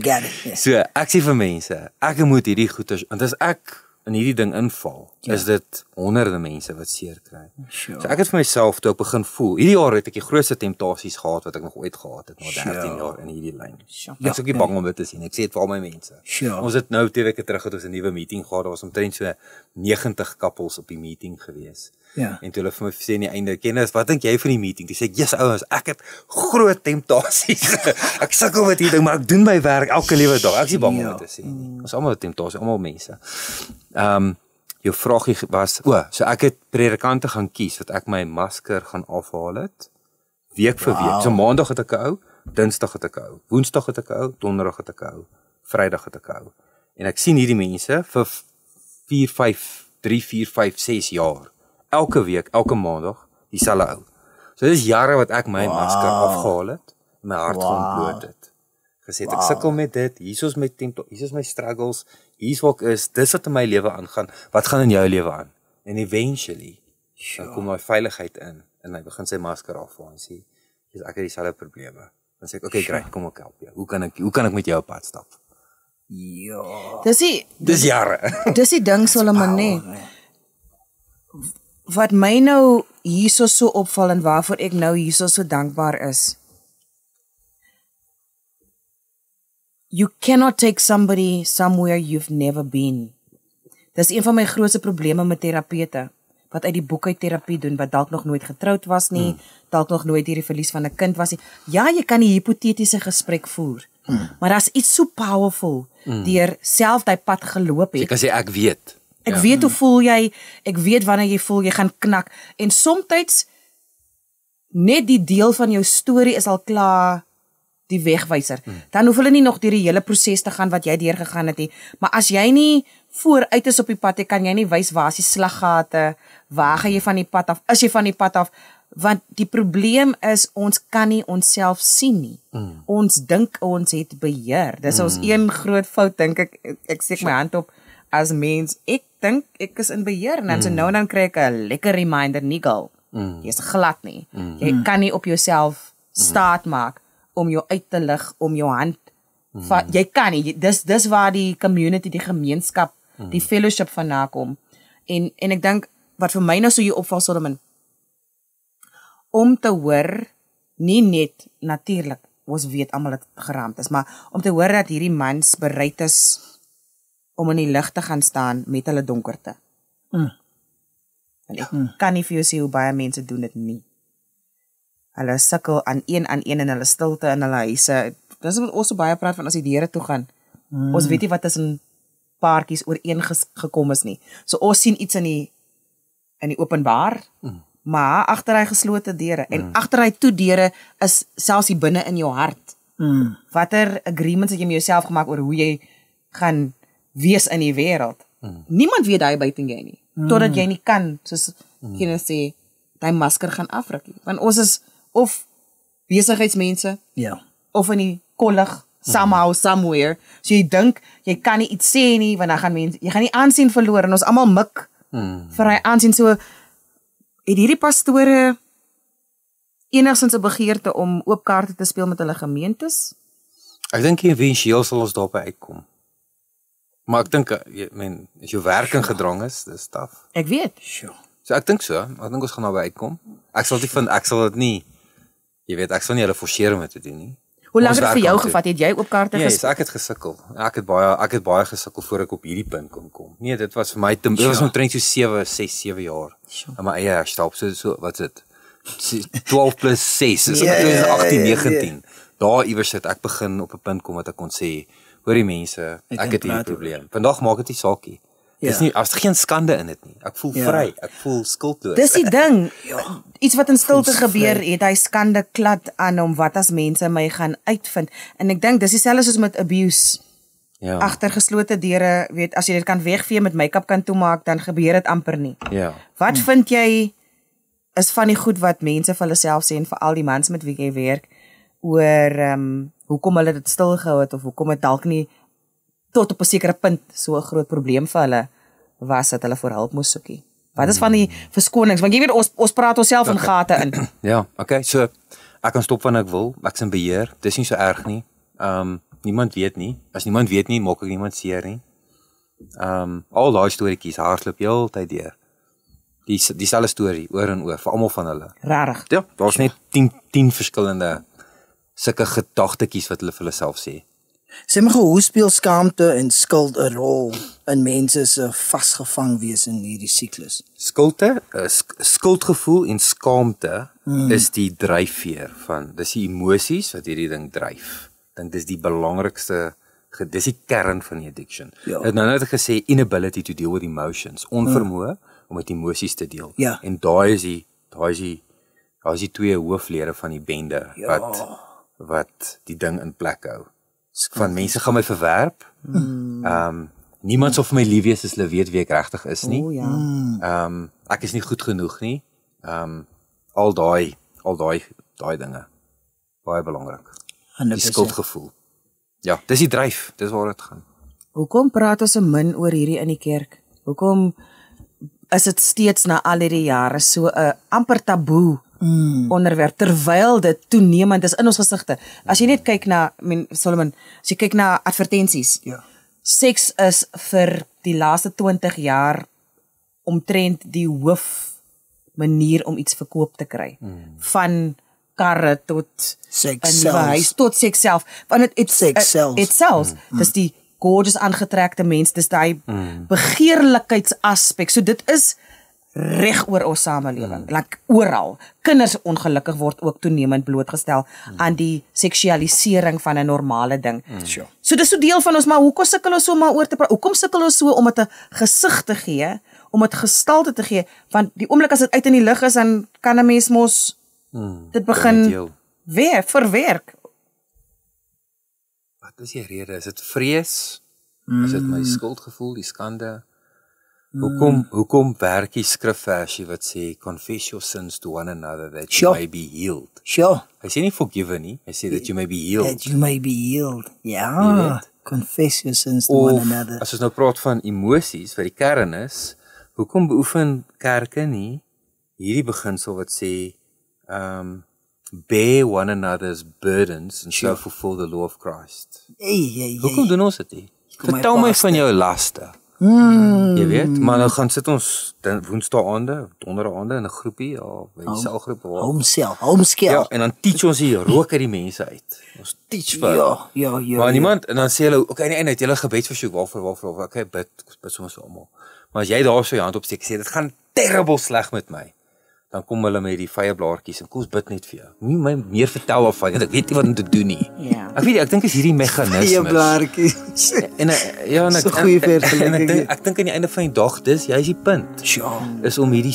Get it. Yes. So, ek sê vir mense, ek moet hierdie goeie, want as ek in hierdie ding inval, is dit honderde mense wat seer kry. Sure. So ek het vir myself toe ek begin voel. Hierdie jaar het ek die grootste temptasies gehad wat ek nog ooit gehad het na 13 jaar in hierdie lyn. Ek is ook nie bang om dit te sien. Ek sê dit vir al my mense. Sure. Ons het nou 2 weke terug het ons 'n nuwe meeting gehad. Daar was omtrent so 90 koppels op die meeting gewees. Ja. En toe hulle vir my sê aan die einde, "Kennis, wat dink jy van die meeting?" Toe sê ek, "Jesus ouens, ek het groot temptasies. Ek sukkel met hierdie ding, maar ek doen my werk elke liewe dag. Ek is nie bang om dit te sê nie. Ons almal het temptasie, almal mense." Jou vraagie was, so ek het predikante gaan kies wat ek my masker gaan afhaal het week vir week. So maandag het ek 'n ou, dinsdag het ek 'n ou, woensdag het ek 'n ou, donderdag het ek 'n ou, vrydag het ek 'n ou. En ek sien hierdie mense vir 3, 4, 5, 6 jaar. Elke week, elke maandag, dieselfde ou. So dis jare wat ek my masker afgehaal het en my hart ontbloot het. Gesê ek sukkel met dit, hier is my struggles, hier's wat ek is, dis wat in my lewe aangaan. Wat gaan in jou lewe aan? En eventually dan kom my veiligheid in en hy begin sy masker afhaal en sê, ek het dieselfde probleme. Dan sê ek, okay, great, kom ek help jou. Hoe kan ek met jou op pad stap? Ja. Dis jare. Dis die ding Solomon nê. Wat my nou hierso so opval en waarvoor ek nou hierso so dankbaar is. you cannot take somebody somewhere you've never been. Dis een van my grootste probleme met terapeute, wat uit die boek uit terapie doen, wat dalk nog nooit getroud was nie, dalk nog nooit hierdie verlies van 'n kind was nie. Ja, jy kan 'n hipotetiese gesprek voer, maar daar's iets so powerful, deur self daai pad geloop het. Jy kan sê ek weet. Ek weet hoe voel jy, ek weet wanneer jy voel jy gaan knak, en soms net die deel van jou storie is al klaar die wegwyser. Dan hoef hulle nie nog deur die hele proses te gaan wat jy deurgegaan het nie, maar as jy nie vooruit is op die pad, kan jy nie wys waar is die slaggate, waar gaan jy van die pad af, is jy van die pad af, want die probleem is, ons kan nie onsself sien nie. Ons dink ons het beheer, dis ons een groot fout, dink ek steek my hand op, as mens, ek dink ek is in beheer, en dan so nou en dan kry ek 'n lekker reminder, nigel, jy is glad nie, jy kan nie op jouself staat maak, om jou uit te lig, om jou hand, jy kan nie, dis waar die community, die gemeenskap, die fellowship vandaan kom, en ek dink, wat vir my nou so hier opval, Solomon, om te hoor, nie net, natuurlik, ons weet almal het geraamd is, maar om te hoor dat hierdie mans bereid is, om in die lig te gaan staan, met hulle donkerte. En ek kan nie vir jou sê hoe baie mense doen dit nie. Hulle sukkel aan een in hulle stilte in hulle huise. Dis wat ons so baie praat van as die deure toe gaan. Ons weet nie wat tussen paartjies ooreengekom is nie. So ons sien iets in die openbaar, maar agter hy geslote deure. En agter hy toe deure is selfs hier binne in jou hart. Watter agreements het jy met jouself gemaak oor hoe jy gaan wees in die wêreld? Niemand weet daai buite jy nie. Totdat jy nie kan, soos kinders sê, daai masker gaan afruk. Want ons is of besigheidsmense, of in die kollig, somehow, somewhere. So jy dink, jy kan nie iets sê nie, want dan gaan mense, jy gaan nie aansien verloor, en ons almal mik vir hy aansien. So, het hierdie pastore enigstens 'n begeerte om oop kaarte te speel met hulle gemeentes? Ek dink eventueel sal ons daarby uitkom. Maar ek dink, as jou werking gedrang is, dis taaf. Ek weet. So ek dink ons gaan daarby uitkom. Ek sal dit nie, jy weet, ek sal nie hulle forceer om dit te doen nie. Hoe lank het dit vir jou gevat? Het jy oop kaarte gespeel? Ek het gesukkel. Ek het baie gesukkel voor ek op hierdie punt kon kom. Nee, dit was vir my, dit was omtrent so 7 jaar. In my eie herstel, so wat is dit? 12 plus 6, is 18, 19. Daar iewers het ek begin op 'n punt kom wat ek kon sê, hoor die mense, ek het hierdie probleem. Vandag maak dit nie saakie. Dis nie, as geen skande in dit nie. Ek voel vry, ek voel skuldloos. Dis die ding. Iets wat in stilte gebeur, het hy skande klad aan hom, wat as mense my gaan uitvind. En ek dink dis dieselfde soos met abuse. Agter geslote deure, weet, as jy dit kan wegvee met make-up kan toemaak, dan gebeur dit amper nie. Wat vind jy is van die goed wat mense vir hulle self sê, en vir al die mans met wie jy werk, oor hoekom hulle dit stilgehou het, of hoekom het dalk nie tot op 'n sekere punt so 'n groot probleem vir hulle was, dat hulle vir hulp moes soekie. Wat is van die verskonings? Want jy weet, ons praat onsself in gate in. So, ek kan stop wanneer ek wil, ek's in beheer, dis nie so erg nie. Niemand weet nie, as niemand weet nie, maak ek niemand seer nie. Al daai storieetjies hardloop heeltyd deur. Dieselfde storie, oor en oor, vir almal van hulle. Rarig. Ja, daar's net 10 verskillende sulke gedagtetjies wat hulle vir hulle self sê. Sê my gou, hoe speel skaamte en skuld 'n rol in mense se vasgevang wees in hierdie siklus? Skuldgevoel en skaamte is die dryfveer van, dis die emosies wat hierdie ding dryf. Ek dink dis die belangrikste, dis die kern van die addiction. Nou het ek gesê, inability to deal with emotions, onvermoë om met emosies te deel. En daai is die twee hooflede van die bende, wat die ding in plek hou. Van mense gaan my verwerp. Niemand sal vir my lief wees as hulle weet wie ek regtig is nie. Ek is nie goed genoeg nie. Al daai dinge. Baie belangrik. Die skuldgevoel. Ja, dis die dryf, dis waar dit gaan. Hoekom praat ons so min oor hierdie in die kerk? Hoekom is dit steeds na al hierdie jare so 'n amper taboe onderwerp, terwyl dit toenemend is in ons gesigte? As jy net kyk na, Solomon, as jy kyk na advertensies, seks is vir die laaste 20 jaar omtrent die hoof manier om iets verkoop te kry. Van karre tot Seks 'n nuwe self. huis tot seks self, want Seks self. itself, dis die gorgeous aangetrekte mens, dis daai begeerlikheidsaspek. So dit is reg oor ons samelewing, like oral. Kinders ongelukkig word ook toenemend blootgestel aan die seksualisering van 'n normale ding. Sure. So dis so deel van ons, maar hoekom sukkel ons so maar oor te praat? Hoekom sukkel ons so om dit 'n gesig te gee, om dit gestalte te gee? Want die oomblik as dit uit in die lug is, dan kan 'n mens mos dit begin verwerk. Wat is die rede? Is dit vrees? Is dit my skuldgevoel, die skande? Hoekom werk die skrifversie wat sê confess your sins to one another that you may be healed? Sure. Hy sê nie forgiven nie, hy sê that you may be healed. That you may be healed. Ja. Confess your sins to one another. As ons nou praat van emosies, wat die kern is, hoekom beoefen kerke nie hierdie beginsel wat sê bear one another's burdens and so fulfill the law of Christ? Hoekom doen ons dit nie? Vertel my van jou laste. Jy weet, maar nou gaan sit ons woensdae-aande, donderdae-aande in 'n groepie of 'n selgroep of homeskel. Ja, en dan teach ons hier rook uit die mense uit. Ons teach vir. Ja. Maar niemand en dan sê hulle, okay, aan die einde het julle gebedsversoek waarvoor, okay, bid soms vir almal. Maar as jy daar so jou hand opsteek sê dit gaan terrible sleg met my. Dan kom hulle met die vye blaartjies en kom ons bid net vir jou. Nie my meer vertel af van, ek weet nie wat om te doen nie. Ja. Ek weet nie, ek dink is hierdie meganismes. Vye blaartjies. En So goeie vergelyking. Ek dink aan die einde van die dag dis jy's die punt. Sure. Is om hierdie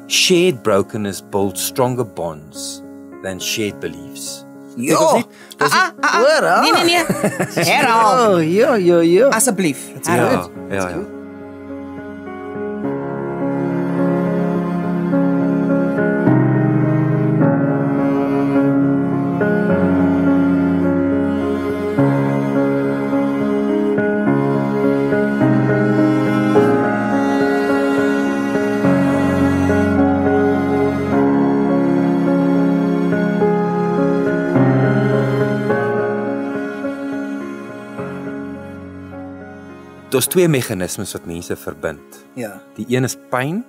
shared brokenness build stronger bonds than shared beliefs. Ja. Hoor. Nee. Herhaal. Ja. Asseblief. Herhaal. Ja. Daar's twee meganismes wat mense verbind. Ja. Die een is pyn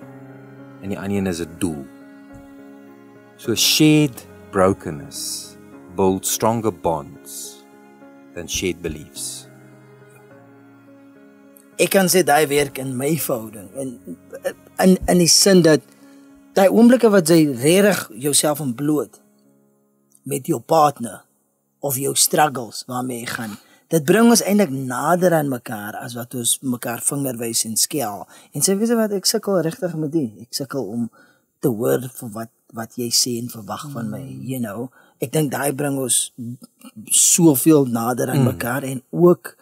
en die ander een is 'n doel. So shared brokenness build stronger bonds than shared beliefs. Ek kan sê daai werk in my verhouding en in die sin dat daai oomblikke wat jy regtig jouself ontbloot met jou partner of jou struggles waarmee jy gaan. Dit bring ons eintlik nader aan mekaar as wat ons mekaar vingerwys en skel. En sê weet jy wat, ek sukkel regtig met dit. Ek sukkel om te hoor vir wat jy sê en verwag van my, you know. Ek dink daai bring ons soveel nader aan mekaar en ook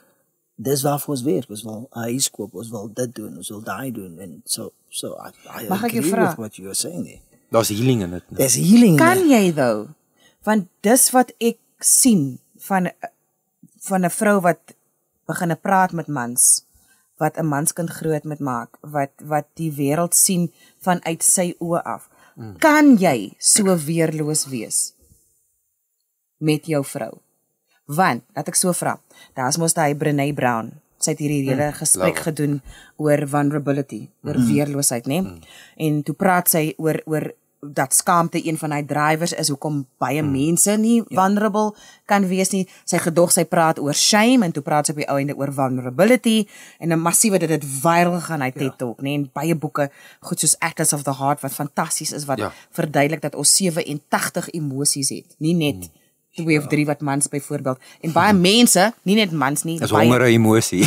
dis waarvoor ons werk. Ons wil 'n huis koop, ons wil dit doen, ons wil daai doen en so I Mag ek jou agree vra? with what you are saying there. Daar's healing in dit. There's healing. Kan jy though? Want dis wat ek sien van 'n vrou wat begin praat met mans, wat 'n manskind groot met maak, wat die wêreld sien vanuit sy oë af. Kan jy so weerloos wees met jou vrou? Want, laat ek so vra, daar's mos daai Brené Brown, sy het hierdie hele gesprek gedoen oor vulnerability, oor weerloosheid, né? En toe praat sy oor dat skaamte een van hy drivers is hoekom baie mense nie vulnerable kan wees nie. Sy gedog sy praat oor shame en toe praat sy op die ou einde oor vulnerability en 'n massiewe dit viral gaan hy TED Talk, nê, en baie boeke goed soos Atlas of the Heart wat fantasties is wat verduidelik dat ons 87 emosies het, nie net 2 of 3 wat mans byvoorbeeld. En baie mense, nie net mans nie, Is honger 'n emosie.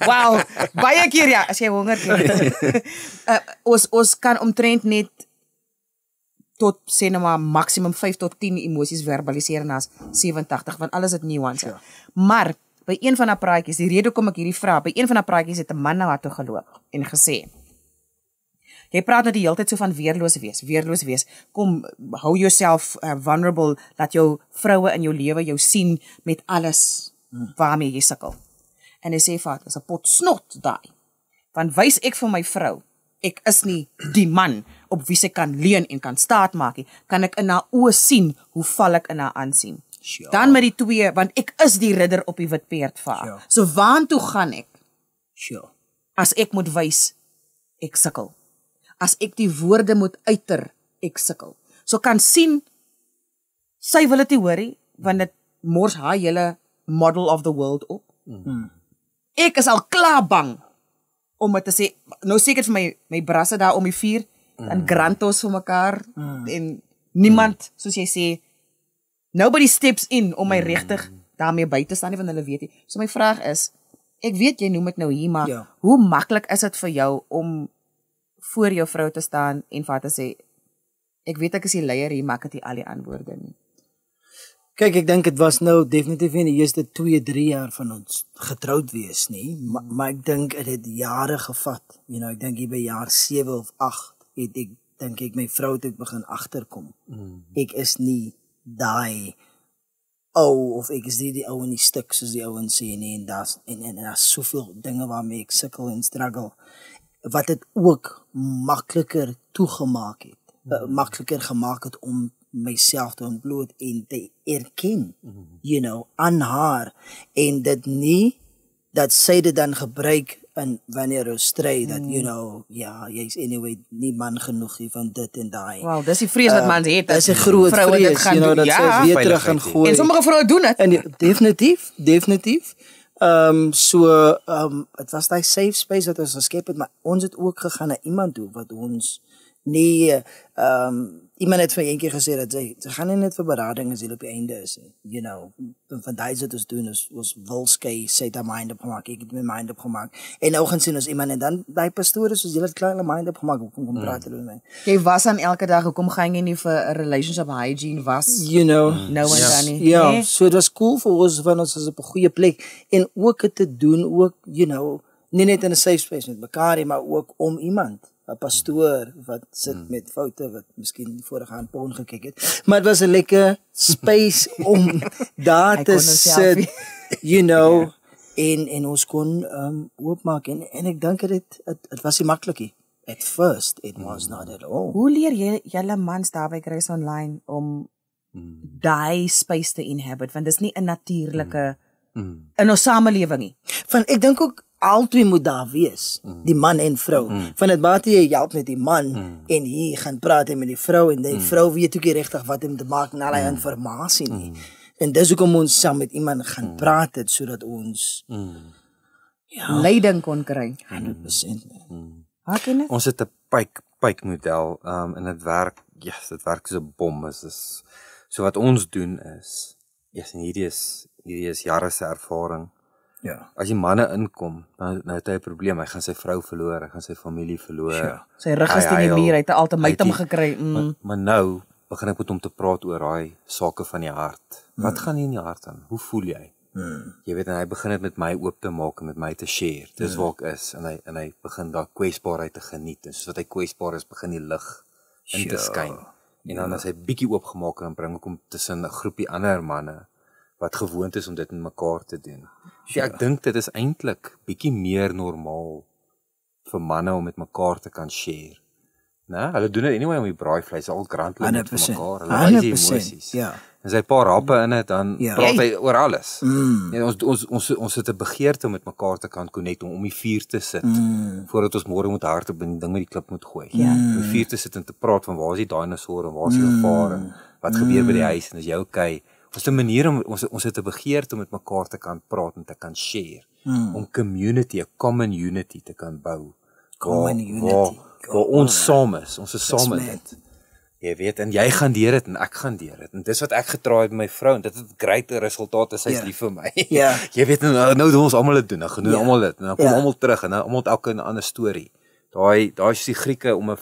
Wow, baie keer ja, as jy honger kry. Ons kan omtrent net tot sê nou maar maksimum 5 tot 10 emosies verbaliseer en as 87 want alles het nuance. Ja. Maar by een van haar praatjies, die rede hoekom ek hierdie vra, by een van haar praatjies het 'n man na haar toe geloop en gesê: "Jy praat nou die hele tyd so van weerloos wees. Kom hou jouself vulnerable, laat jou vroue in jou lewe jou sien met alles waarmee jy sukkel." En hy sê vir haar, "Dis 'n pot snot daai. Want wys ek vir my vrou ek is nie die man op wie sy kan leun en kan staat maak nie, kan ek in haar oë sien hoe val ek in haar aansien. Sure. Dan met die twee, want ek is die ridder op die wit perd vir haar. Sure. So waartoe gaan ek? Sure. As ek moet wys ek sukkel. As ek die woorde moet uiter, ek sukkel. So kan sien sy wil dit nie hoorie, want dit mors haar hele model of the world op. Ek is al klaar bang om dit te sê, nou seker vir my brasse daar om die vuur, en grantos vir mekaar, en niemand, soos jy sê, nobody steps in om my regtig daarmee by te staan nie, want hulle weet nie. So my vraag is, ek weet jy noem dit nou hier, maar hoe maklik is dit vir jou om voor jou vrou te staan en vir haar te sê, ek weet ek is die leier hier, maar ek het nie al die antwoorde nie. Kyk, ek dink dit was nou definitief in die eerste 2-3 jaar van ons getroud wees, nie? Maar ek dink dit het jare gevat. Ek dink hier by jaar 7 of 8 dink ek my vrou het begin agterkom. Ek is nie daai of ek is nie die ou in die stuk soos die ouens sê nie, en daar's soveel dinge waarmee ek sukkel en struggle wat dit ook makliker toegemaak het. Makliker gemaak het om myself te ontbloot en te erken, aan haar, en dit nie, dat sy dit dan gebruik in wanneer ons stry, dat, jy's anyway nie man genoeg nie van dit en daai. Wel, dis die vrees wat mans het. Dis 'n groot vrees, dat sy weer terug gaan gooi. En sommige vroue doen dit. En definitief. Het was daai safe space wat ons geskep het, maar ons het ook gegaan na iemand toe, wat ons nie, iemand het vir eendag gesê dat sy gaan nie net vir berading as jy op die einde is, van die wat ons doen, ons wil skei, sy het haar mind opgemaak, ek het my mind opgemaak, en nou gaan sien ons iemand, en dan die pastore, soos jy het kleine mind opgemaak, kom praat hulle met my. Jy was aan elke dag, hoekom gaan jy nie vir 'n relationship hygiene was? Nou en dan nie. Ja, so het was cool vir ons, van ons is op 'n goeie plek, en ook het te doen, ook, nie net in 'n safe space met mekaar, maar ook om iemand, 'n pastoor wat sit met foute wat miskien vorige aan porn gekyk het, maar dit was 'n lekker space om daar te sit, en ons kon oopmaak, en ek dink dit was nie maklik. At first, it was not at all. Hoe leer julle mans daar by Grace Online om daai space te inhabit, want dis nie 'n natuurlike in ons samelewing nie. Van ek dink ook albei moet daar wees, die man en vrou. Van dit baie jy help met die man en hy gaan praat met die vrou, en die vrou weet ook nie regtig wat om te maak na daai inligting nie. En dis hoekom ons saam met iemand gaan praat het, sodat ons leiding kon kry. 100%. Ons het 'n pyk model, en dit werk, dit werk soos 'n bom. Is so wat ons doen is, en hierdie is jare se ervaring. As die manne inkom, nou het hy 'n probleem, hy gaan sy vrou verloor, hy gaan sy familie verloor. Sy rug is teen die muur, hy het 'n ultimatum gekry. Maar nou begin ek met hom te praat oor daai sake van die hart. Wat gaan hier in die hart aan? Hoe voel jy? Jy weet, en hy begin dit met my oop te maak en met my te share. Dis waar ek is, en hy begin daai kwesbaarheid te geniet, en soos wat hy kwesbaar is, begin die lig in te skyn. En dan as hy bietjie oopgemaak en dan bring ek hom tussen 'n groepie ander manne wat gewoond is om dit met mekaar te doen. Ek dink dit is eintlik bietjie meer normaal vir manne om met mekaar te kan share. Hulle doen dit anyway om die braaivleis, al grant hulle met mekaar, hulle wys die emosies. En sy 'n paar happe in dit, dan praat hy oor alles. Ons het 'n begeerte om met mekaar te kan connect, om die vuur te sit, voordat ons môre moet hardop en ding met die klip moet gooi. Om die vuur te sit en te praat van waar is die dinosour en waar is die gevaar en wat gebeur by die huis en is jy okay? Ons het 'n manier om ons het 'n begeerte om met mekaar te kan praat en te kan share, om community, 'n common unity te kan bou. Waar ons saam is, ons is saam in dit. Jy weet, en jy gaan deur dit en ek gaan deur dit. En dis wat ek getraai het met my vrou, en dit het great resultate, sy is lief vir my. Jy weet, nou doen ons almal dit doen, dan doen almal dit, en dan kom almal terug, en nou almal het elke 'n ander storie. Daai is die Grieke om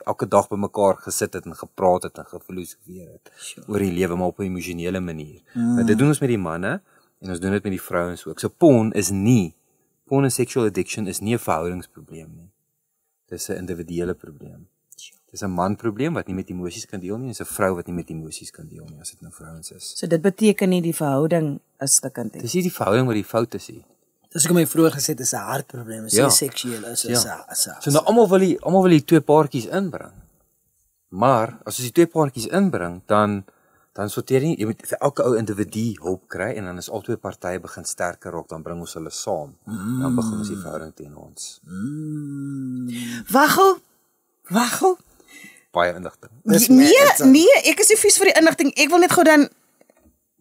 elke dag by mekaar gesit het en gepraat het en gefilosofeer het oor die lewe, maar op 'n emosionele manier. Maar dit doen ons met die manne en ons doen dit met die vrouens ook. So porn en sexual addiction is nie 'n verhoudingsprobleem nie. Dis 'n individuele probleem. Dis 'n man probleem wat nie met emosies kan deel nie, en 'n vrou wat nie met emosies kan deel nie, as dit nou vrouens is. So dit beteken nie die verhouding is stukkend nie. Dis nie die verhouding wat die fout is nie. Dis ek my vroeër gesê dis 'n hartprobleem, is nie seksueel is. So nou almal wil die twee paartjies inbring. Maar as ons die twee paartjies inbring, dan sorteer jy moet vir elke ou individu hulp kry, en dan as al twee partye begin sterker raak, dan bring ons hulle saam. Dan begin ons die verhouding teen ons. Waggo. baie inligting. Nee, ek is nie vies vir die inligting. Ek wil net gou dan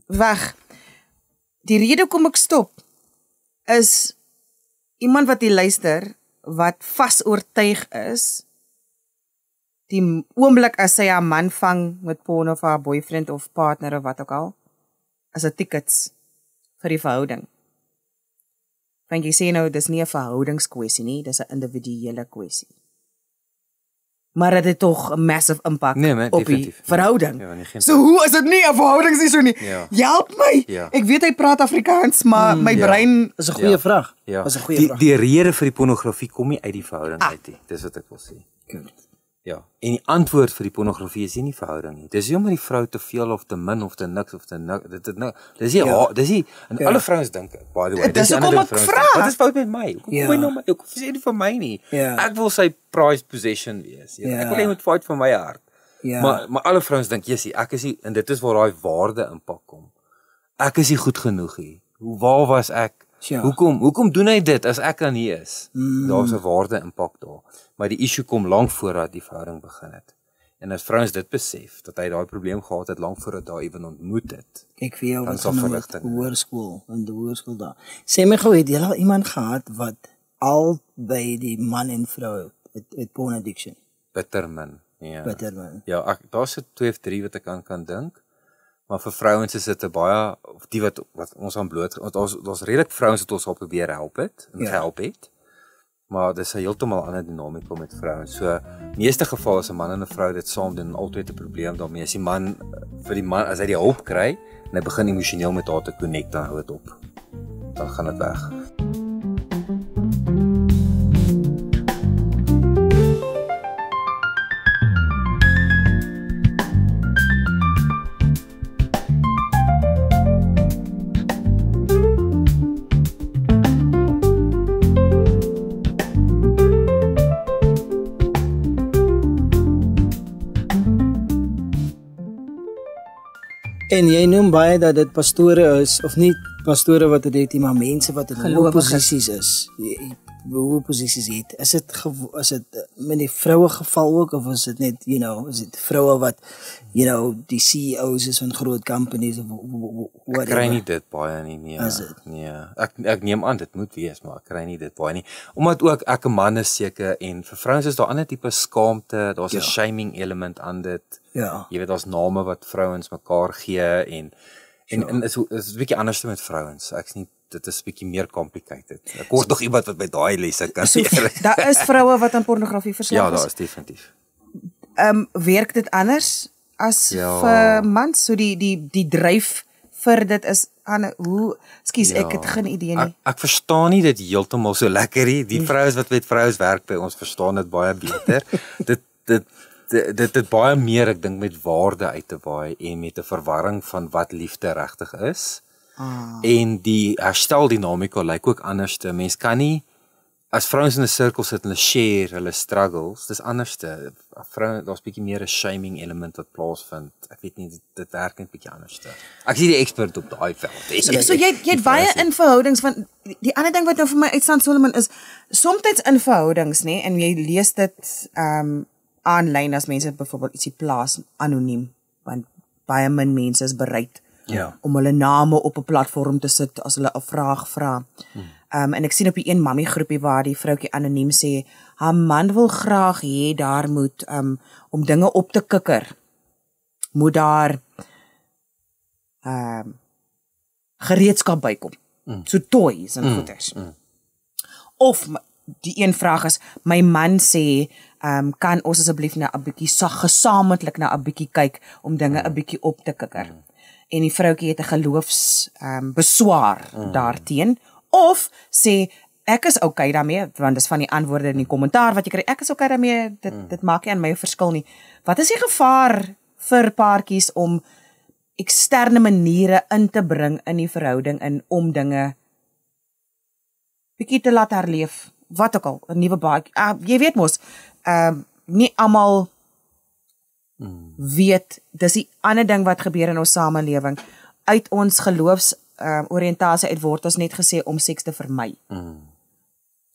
weg. Die rede hoekom ek stop is iemand wat hier luister wat vas oortuig is die oomblik as sy haar man vang met porn of haar boyfriend of partner of wat ook al, as 'n tickets vir die verhouding. Want jy sê nou, dis nie 'n verhoudingskwessie nie, dis 'n individuele kwessie. Maar dit het tog 'n massive impak op die verhouding. Ja, so hoe is dit nie 'n verhouding nie so nie? Ja. Help my. Ja. Ek weet hy praat Afrikaans, maar my brein is 'n goeie vraag. Ja. Is 'n goeie vraag. Die rede vir die pornografie kom nie uit die verhouding uit nie. Dis wat ek wil sê. Goed. Ja, en die antwoord vir die pornografie is nie verhouding nie. Dis nie omdat die vrou te veel of te min of te niks of te nik. Dis nie en alle vrouens dink by the way. Dis hoekom ek vra. Wat is fout met my? Hoekom nou my? Ek sê nie vir my nie. Ek wil sy prized possession wees. Ek wil hê hy moet fight vir my hart. Maar alle vrouens dink, "Jessie, ek is nie," en dit is waar daai waarde impak kom. Ek is nie goed genoeg nie. Waar was ek? Hoekom doen hy dit as ek dan hier is? Daar's 'n waarde impak daar. Maar die issue kom lank voordat die verhouding begin het. En as vrouens dit besef dat hy daai probleem gehad het lank voordat daai ewen ontmoet het. Ek vir jou wat genoem het hoërskool in die hoërskool daar. Sê my gou, het jy al iemand gehad wat al by die man en vrou het porn addiction? Bitter min. Ja. Bitter min. Ja, daar's 2 of 3 wat ek aan kan dink. Maar vir vrouens is dit 'n baie of die wat ons aan bloot, want daar's redelik vrouens wat ons al probeer help het en gehelp het. Maar dis 'n heeltemal ander dinamika met vrouens. So meeste geval as 'n man en 'n vrou dit saam doen, altyd 'n probleem daarmee. As die man vir die man as hy die hulp kry en hy begin emosioneel met haar te connect, dan hou dit op. Dan gaan dit weg. En jy noem baie dat dit pastore is of nie pastore wat dit het nie, maar mense wat in hoë posisies is. Hoë posisies het. Is dit met die vroue geval ook of is dit net, is dit vroue wat die CEOs is van groot companies of whatever? Ek kry nie dit baie nie. Nee. Ek neem aan dit moet wees, maar ek kry nie dit baie nie. Omdat ook ek 'n man is seker en vir vrouens is daar ander tipe skaamte, daar's 'n shaming element aan dit. Ja. Jy weet daar's name wat vrouens mekaar gee en is 'n bietjie anders met vrouens. Dit is 'n bietjie meer complicated. Ek hoor tog iemand wat by daai lesse kan leer. Daar is vroue wat aan pornografie verslaaf is. Ja, daar is definitief. Werk dit anders as vir mans? So die dryf vir dit is ek het geen idee nie. Ek verstaan nie dit heeltemal so lekker nie. Die vrouens wat met vrouens werk by ons verstaan dit baie beter. Dit het baie meer, ek dink, met waarde uit te waai en met 'n verwarring van wat liefde regtig is. En die hersteldinamika lyk ook anderste. Mens kan nie as vrouens in 'n sirkel sit en hulle share hulle struggles, dis anderste. Daar's bietjie meer 'n shaming element wat plaasvind. Ek weet nie, dit werk net bietjie anderste. Ek is nie die expert op daai veld. So jy het baie in verhoudings van die ander ding wat nou vir my uitstaan, Solomon, is soms in verhoudings, nê, en jy lees dit aanlyn as mense byvoorbeeld ietsie plaas anoniem, want baie min mense is bereid om hulle name op 'n platform te sit as hulle 'n vraag vra. En ek sien op die een mammie groepie waar die vroutjie anoniem sê haar man wil graag hê daar moet om dinge op te kikker moet daar gereedskap bykom. So toys en goeders. Of die een vraag is my man sê kan ons asseblief nou 'n bietjie gesamentlik na 'n bietjie kyk om dinge 'n bietjie op te kikker. En die vroutjie het 'n geloofs beswaar daarteen of sê ek is okay daarmee, want dis van die antwoorde in die kommentaar wat jy kry, ek is okay daarmee, dit maak nie aan my 'n verskil nie. Wat is die gevaar vir paartjies om eksterne maniere in te bring in die verhouding om dinge bietjie te laat herleef? Wat ook al, 'n nuwe baadjie. Jy weet mos, nie almal weet, dis die ander ding wat gebeur in ons samelewing. Uit ons geloofs oriëntasie uit word ons net gesê om seks te vermy.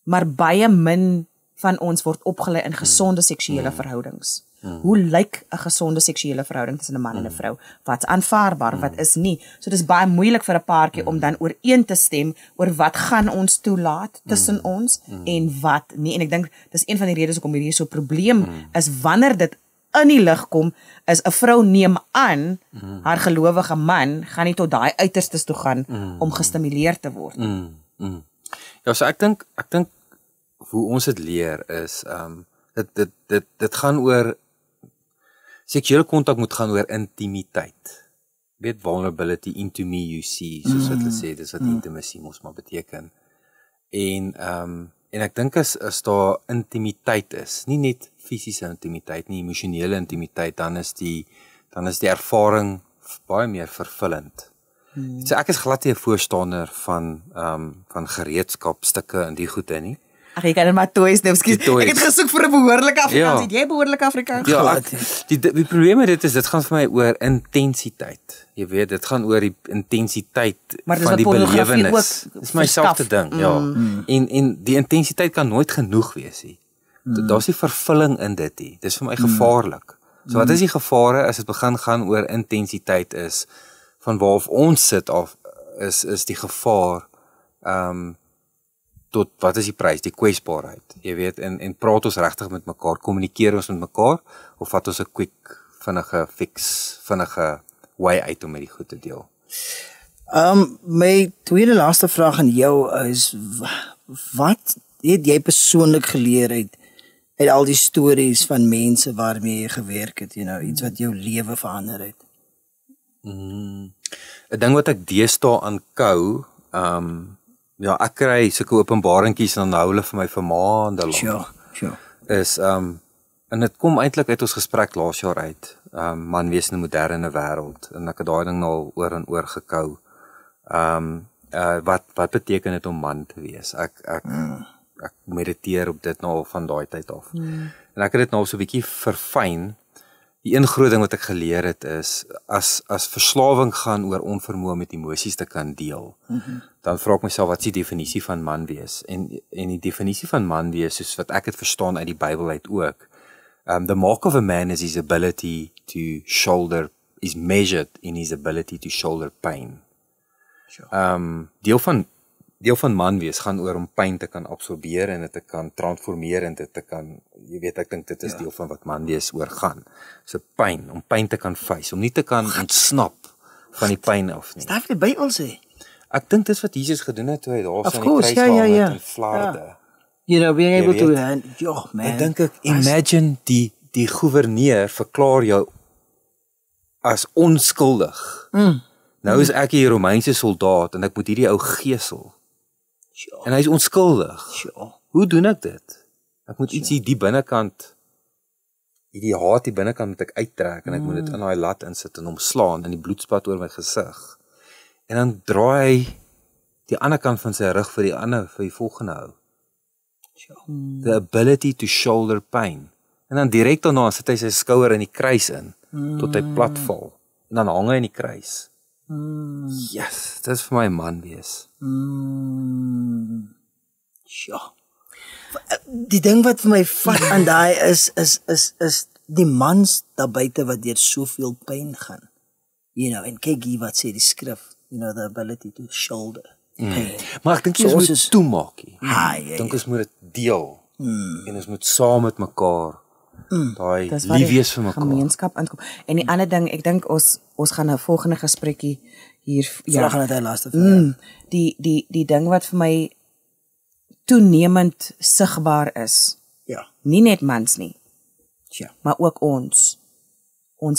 Maar baie min van ons word opgelei in gesonde seksuele verhoudings. Hoe lyk 'n gesonde seksuele verhouding tussen 'n man en 'n vrou? Wat's aanvaarbaar, wat is nie? So dis baie moeilik vir 'n paartjie om dan ooreen te stem oor wat gaan ons toelaat tussen ons en wat nie. En ek dink dis een van die redes hoekom hierdie so 'n probleem is wanneer dit in die lig kom, is 'n vrou neem aan haar gelowige man gaan nie tot daai uiterstes toe gaan om gestimuleer te word. Ja, so ek dink hoe ons dit leer is dit gaan oor seksuele kontak moet gaan oor intimiteit. Weet vulnerability, into me you see, soos wat hulle sê, dis wat intimacy mos maar beteken. En ek dink as daar intimiteit is, nie net fisiese intimiteit nie, emosionele intimiteit, dan is die ervaring baie meer vervullend. So ek is glad nie 'n voorstander van gereedskapstukke en die goede nie. Ag jy kan net maar toys nou, ekskuus. Ek het gesoek vir 'n behoorlike Afrikaans. Het jy behoorlike Afrikaans gehad? Die probleem met dit is dit gaan vir my oor intensiteit. Jy weet, dit gaan oor die intensiteit van die belewenis. Dis myself te ding, ja. En die intensiteit kan nooit genoeg wees nie. Daar's nie vervulling in dit nie. Dis vir my gevaarlik. So wat is die gevare as dit begin gaan oor intensiteit is van waar ons sit af is die gevaar tot wat is die prys, die kwesbaarheid, jy weet, en praat ons regtig met mekaar, kommunikeer ons met mekaar, of vat ons 'n quick, vinnige way uit om met die goed te deel? My tweede laaste vraag aan jou is, wat het jy persoonlik geleer uit al die stories van mense waarmee jy gewerk het, iets wat jou lewe verander het? 'n ding wat ek deesdae aankou, ja, ek kry sulke openbaringkies en dan hou hulle vir my vir maande lank. Sure. Is en dit kom eintlik uit ons gesprek laas jaar uit. Man wees in 'n moderne wêreld en ek het daai ding nou oor en oor gekou. Wat beteken dit om man te wees? Ek mediteer op dit nou al van daai tyd af. En ek het dit nou so 'n bietjie verfyn. Die een groot ding wat ek geleer het is, as verslawing gaan oor onvermoë om met emosies te kan deel, dan vra ek myself, wat is die definisie van man wees? En die definisie van man wees, soos wat ek het verstaan uit die Bybel uit ook, the mark of a man is his ability to shoulder, is measured in his ability to shoulder pain. Deel van man wees gaan oor om pyn te kan absorbeer en dit te kan transformeer en dit te kan, jy weet, ek dink dit is deel van wat man wees oor gaan. So pyn, om pyn te kan face, om nie te kan ontsnap van die pyn af nie. Staaf die Bybel sê. Ek dink dis wat Jesus gedoen het toe hy daar staan in die kruis hang met en flarde. Being able to man. Ek dink imagine die gouverneur verklaar jou as onskuldig. Nou is ek hier 'n Romeinse soldaat en ek moet hierdie ou gesel. En hy is onskuldig. Hoe doen ek dit? Ek moet iets hier die binnekant, die haat die binnekant moet ek uittrek en ek moet dit in daai lat insit en hom slaan en die bloed spat oor my gesig. En dan draai hy die ander kant van sy rug vir die volgende ou. The ability to shoulder pain. En dan direk daarna sit hy sy skouer in die kruis in tot hy plat val. En dan hang hy in die kruis. Yes, dit is vir my man wees. Die ding wat vir my vat aan daai is die mans daar buite wat deur soveel pyn gaan. En kyk hier wat sê die skrif, the ability to shoulder pain. Maar ek dink jy moet dit toemaak. Ek dink ons moet dit deel. En ons moet saam met mekaar daai lief wees vir mekaar. Gemeenskap inkom. En die ander ding, ek dink ons gaan 'n volgende gesprekkie hier vraag aan die laaste vraag. Die ding wat vir my toenemend sigbaar is. Ja. Nie net mans nie. Maar ook ons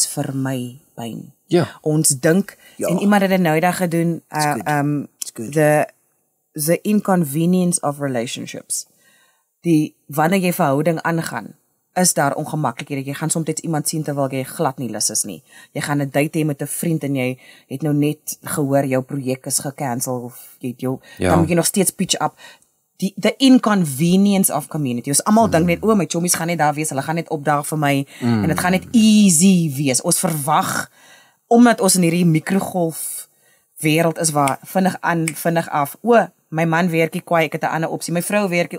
vermy pyn. Ja. Ons dink en iemand het dit nou eendag gedoen the inconvenience of relationships. Wanneer jy verhouding aangaan, is daar ongemaklikhede. Jy gaan soms iemand sien terwyl jy glad nie lus is nie. Jy gaan 'n date hê met 'n vriend en jy het nou net gehoor jou projek is gekansel of jy het dan moet jy nog steeds pitch up. The inconvenience of community. Ons almal dink net, my chommies gaan net daar wees, hulle gaan net opdaag vir my en dit gaan net easy wees. Ons verwag, omdat ons in hierdie mikrogolf wêreld is waar vinnig aan, vinnig af. my man werkie kwaai, ek het 'n ander opsie. My vrou werkie,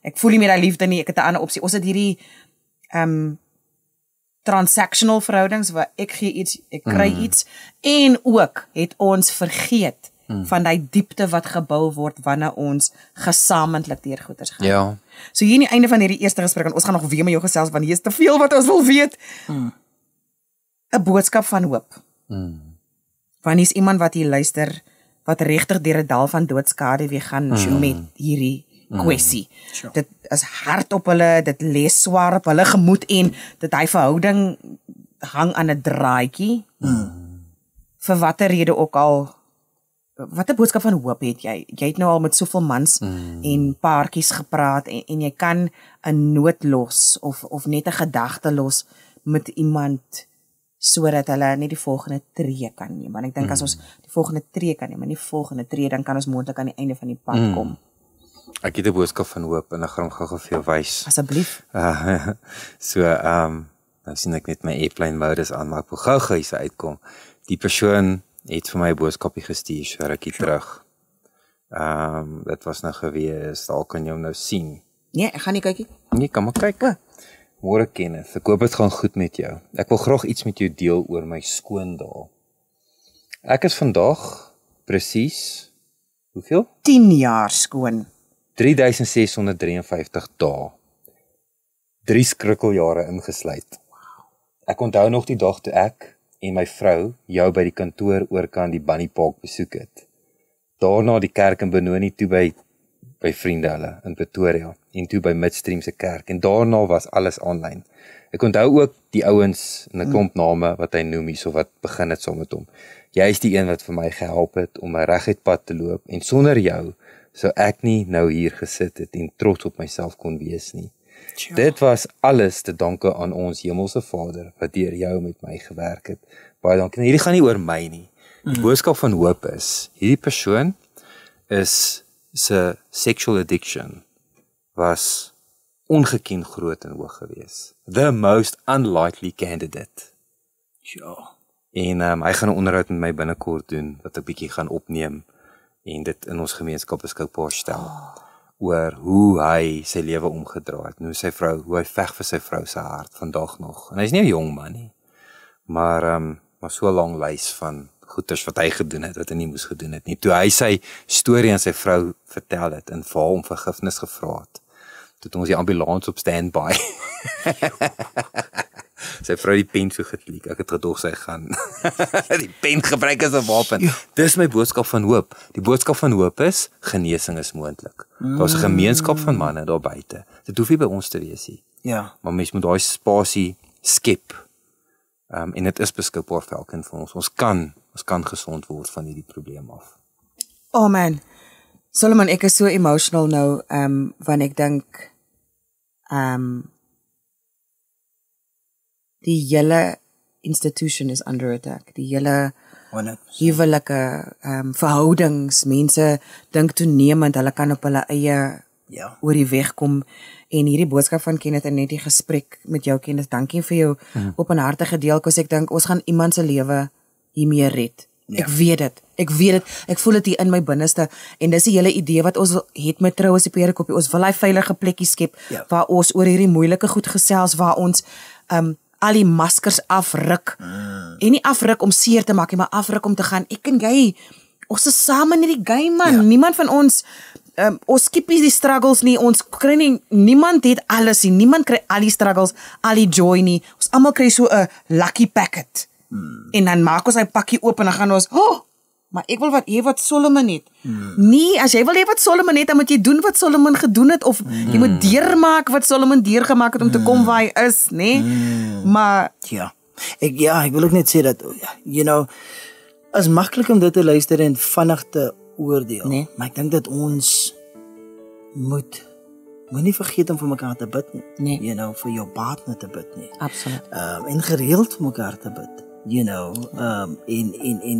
ek voel nie meer daai liefde nie, ek het 'n ander opsie. Ons het hierdie transactional verhoudings waar ek gee iets, ek kry iets en ook het ons vergeet van die diepte wat gebou word wanneer ons gesamentlik deur goeders gaan. Ja. So hier aan die einde van hierdie eerste gesprek en ons gaan nog weer met jou gesels want hier is te veel wat ons wil weet. 'n boodskap van hoop. Want hier's iemand wat hier luister wat regtig deur 'n dal van doodskade weer gaan met hierdie kwessie. Dit is hard op hulle, dit lê swaar op hulle gemoed en dit hy verhouding hang aan 'n draadjie. Vir watter rede ook al. Wat 'n boodskap van hoop het jy? Jy het nou al met soveel mans en paartjies gepraat en jy kan 'n noot los of net 'n gedagte los met iemand sodat hulle net die volgende tree kan neem. Want ek dink as ons die volgende tree kan neem, en die volgende tree, dan kan ons moontlik aan die einde van die pad kom. Ek het 'n boodskap van hoop en ek gaan hom gou vir jou wys. Asseblief. Nou sien ek net my airplane modus aan, maar ek wil gou hier uitkom. Die persoon het vir my 'n boodskapie gestuur so rukkie terug. Dit was nou gewees, dalk kan jy hom nou sien. Nee, ek gaan nie kykie. Nee, kan maar kyk. Môre Kenneth, ek hoop dit gaan goed met jou. Ek wil graag iets met jou deel oor my skoondae. Ek is vandag presies hoeveel? 10 jaar skoon. 3653 dae. 3 skrikkeljare ingesluit. Ek onthou nog die dag toe ek en my vrou jou by die kantoor oorkant die Bunny Park besoek het. Daarna die kerk in Benoni toe by vriende hulle in Pretoria en toe by Midstream se kerk en daarna was alles aanlyn. Ek onthou ook die ouens en 'n klomp name wat hy noem hierso wat begin het saam met hom. Jy is die een wat vir my gehelp het om 'n reguit pad te loop en sonder jou sou ek nie nou hier gesit het en trots op myself kon wees nie. Ja. Dit was alles te danke aan ons hemelse Vader wat deur jou met my gewerk het. Baie dankie. Hierdie gaan nie oor my nie. Die boodskap van hoop is, hierdie persoon is se sexual addiction was ongeken groot en hoog gewees. The most unlikely candidate. Ja. En hy gaan 'n onderhoud met my binnekort doen wat ek bietjie gaan opneem en dit in ons gemeenskap beskikbaar stel oor hoe hy sy lewe omgedraai het, hoe hy veg vir sy vrou se hart vandag nog. En hy's nie 'n jong man nie, maar so 'n lang lys van goeders wat hy gedoen het wat hy nie moes gedoen het nie. Toe hy sy storie aan sy vrou vertel het en vir haar om vergifnis gevra het, toe het ons die ambulans op standby. Sy vrou die pen so geklik. Ek het gedog sy gaan die pen gebruik as 'n wapen. Ja. Dis my boodskap van hoop. Die boodskap van hoop is genesing is moontlik. Daar's 'n gemeenskap van manne daar buite. Dit hoef nie by ons te wees nie. Ja. Maar mens moet daai spasie skep. En dit is beskikbaar vir elkeen van ons. Ons kan gesond word van hierdie probleem af. Oh man. Solomon, ek is so emotional nou, wanneer ek dink die hele institution is under attack. Die hele huwelike verhoudings, mense dink toenemend hulle kan op hulle eie oor die weg kom. En hierdie boodskap van Kenneth en net die gesprek met jou Kenneth, dankie vir jou openhartige deel, want ek dink ons gaan iemand se lewe hiermee red. Ja. Ek weet dit, ek voel dit hier in my binneste en dis die hele idee wat ons het met Trou as die Perekoppie, ons wil hy veilige plekkie skep waar ons oor hierdie moeilike goed gesels, waar ons al die maskers afruk, en nie afruk om seer te maak nie, maar afruk om te gaan, ek en jy, ons is saam in hierdie game man, niemand van ons ons skip nie die struggles nie, ons kry nie, niemand het alles nie, niemand kry al die struggles, al die joy nie, ons almal kry so 'n lucky packet, en dan maak ons hy pakkie oop en dan gaan ons, maar ek wil wat hê wat Solomon het. Nee, as jy wil hê wat Solomon het, dan moet jy doen wat Solomon gedoen het, of jy moet deurmaak wat Solomon deurgemaak het om te kom waar hy is, nee? Maar ek wil ook net sê dat, is maklik om dit te luister en vinnig te oordeel, maar ek dink dat ons moenie vergeet om vir mekaar te bid nie, vir jou partner te bid nie. Absoluut. En gereeld vir mekaar te bid. En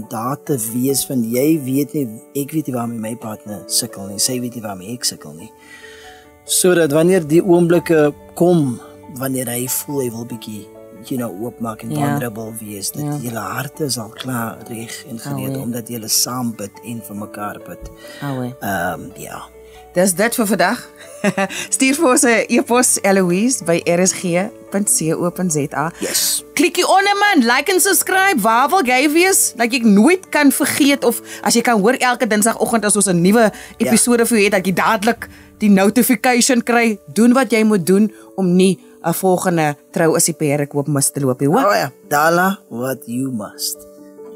daar te wees van jy weet nie, ek weet nie waarmee my partner sukkel nie, sy weet nie waarmee ek sukkel nie. Sodat wanneer die oomblikke kom, wanneer hy voel hy wil bietjie oopmaak en vulnerable wees, dat julle harte is al klaar reg en gereed, omdat julle saam bid en vir mekaar bid. Dis dit vir vandag. Stuur vir ons 'n e-pos Eloise by rsg.co.za. Yes. Klikkie onder man, like en subscribe. Waar wil jy wees? Dat ek nooit kan vergeet of as jy kan hoor elke Dinsdagoggend as ons 'n nuwe episode vir jou het, dat jy dadelik die notification kry. Doen wat jy moet doen om nie 'n volgende Trou as die pere koop mis te loop nie, hoor. Oh ja, Dala what you must.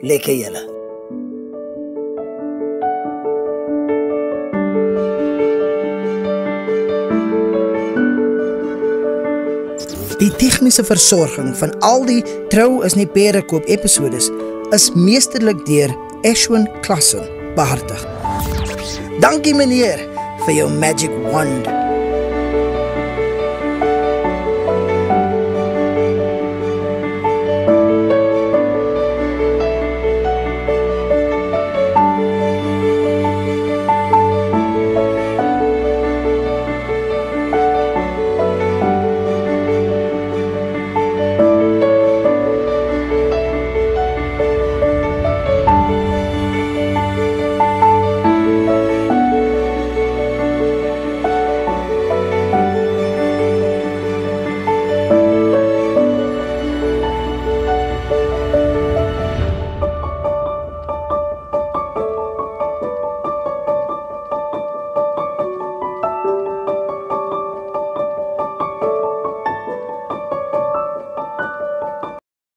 Lekker julle. Die tegniese versorging van al die Trou is nie pere koop episodes is meesterlik deur Ashwin Klassen behartig. Dankie meneer vir jou magic wand.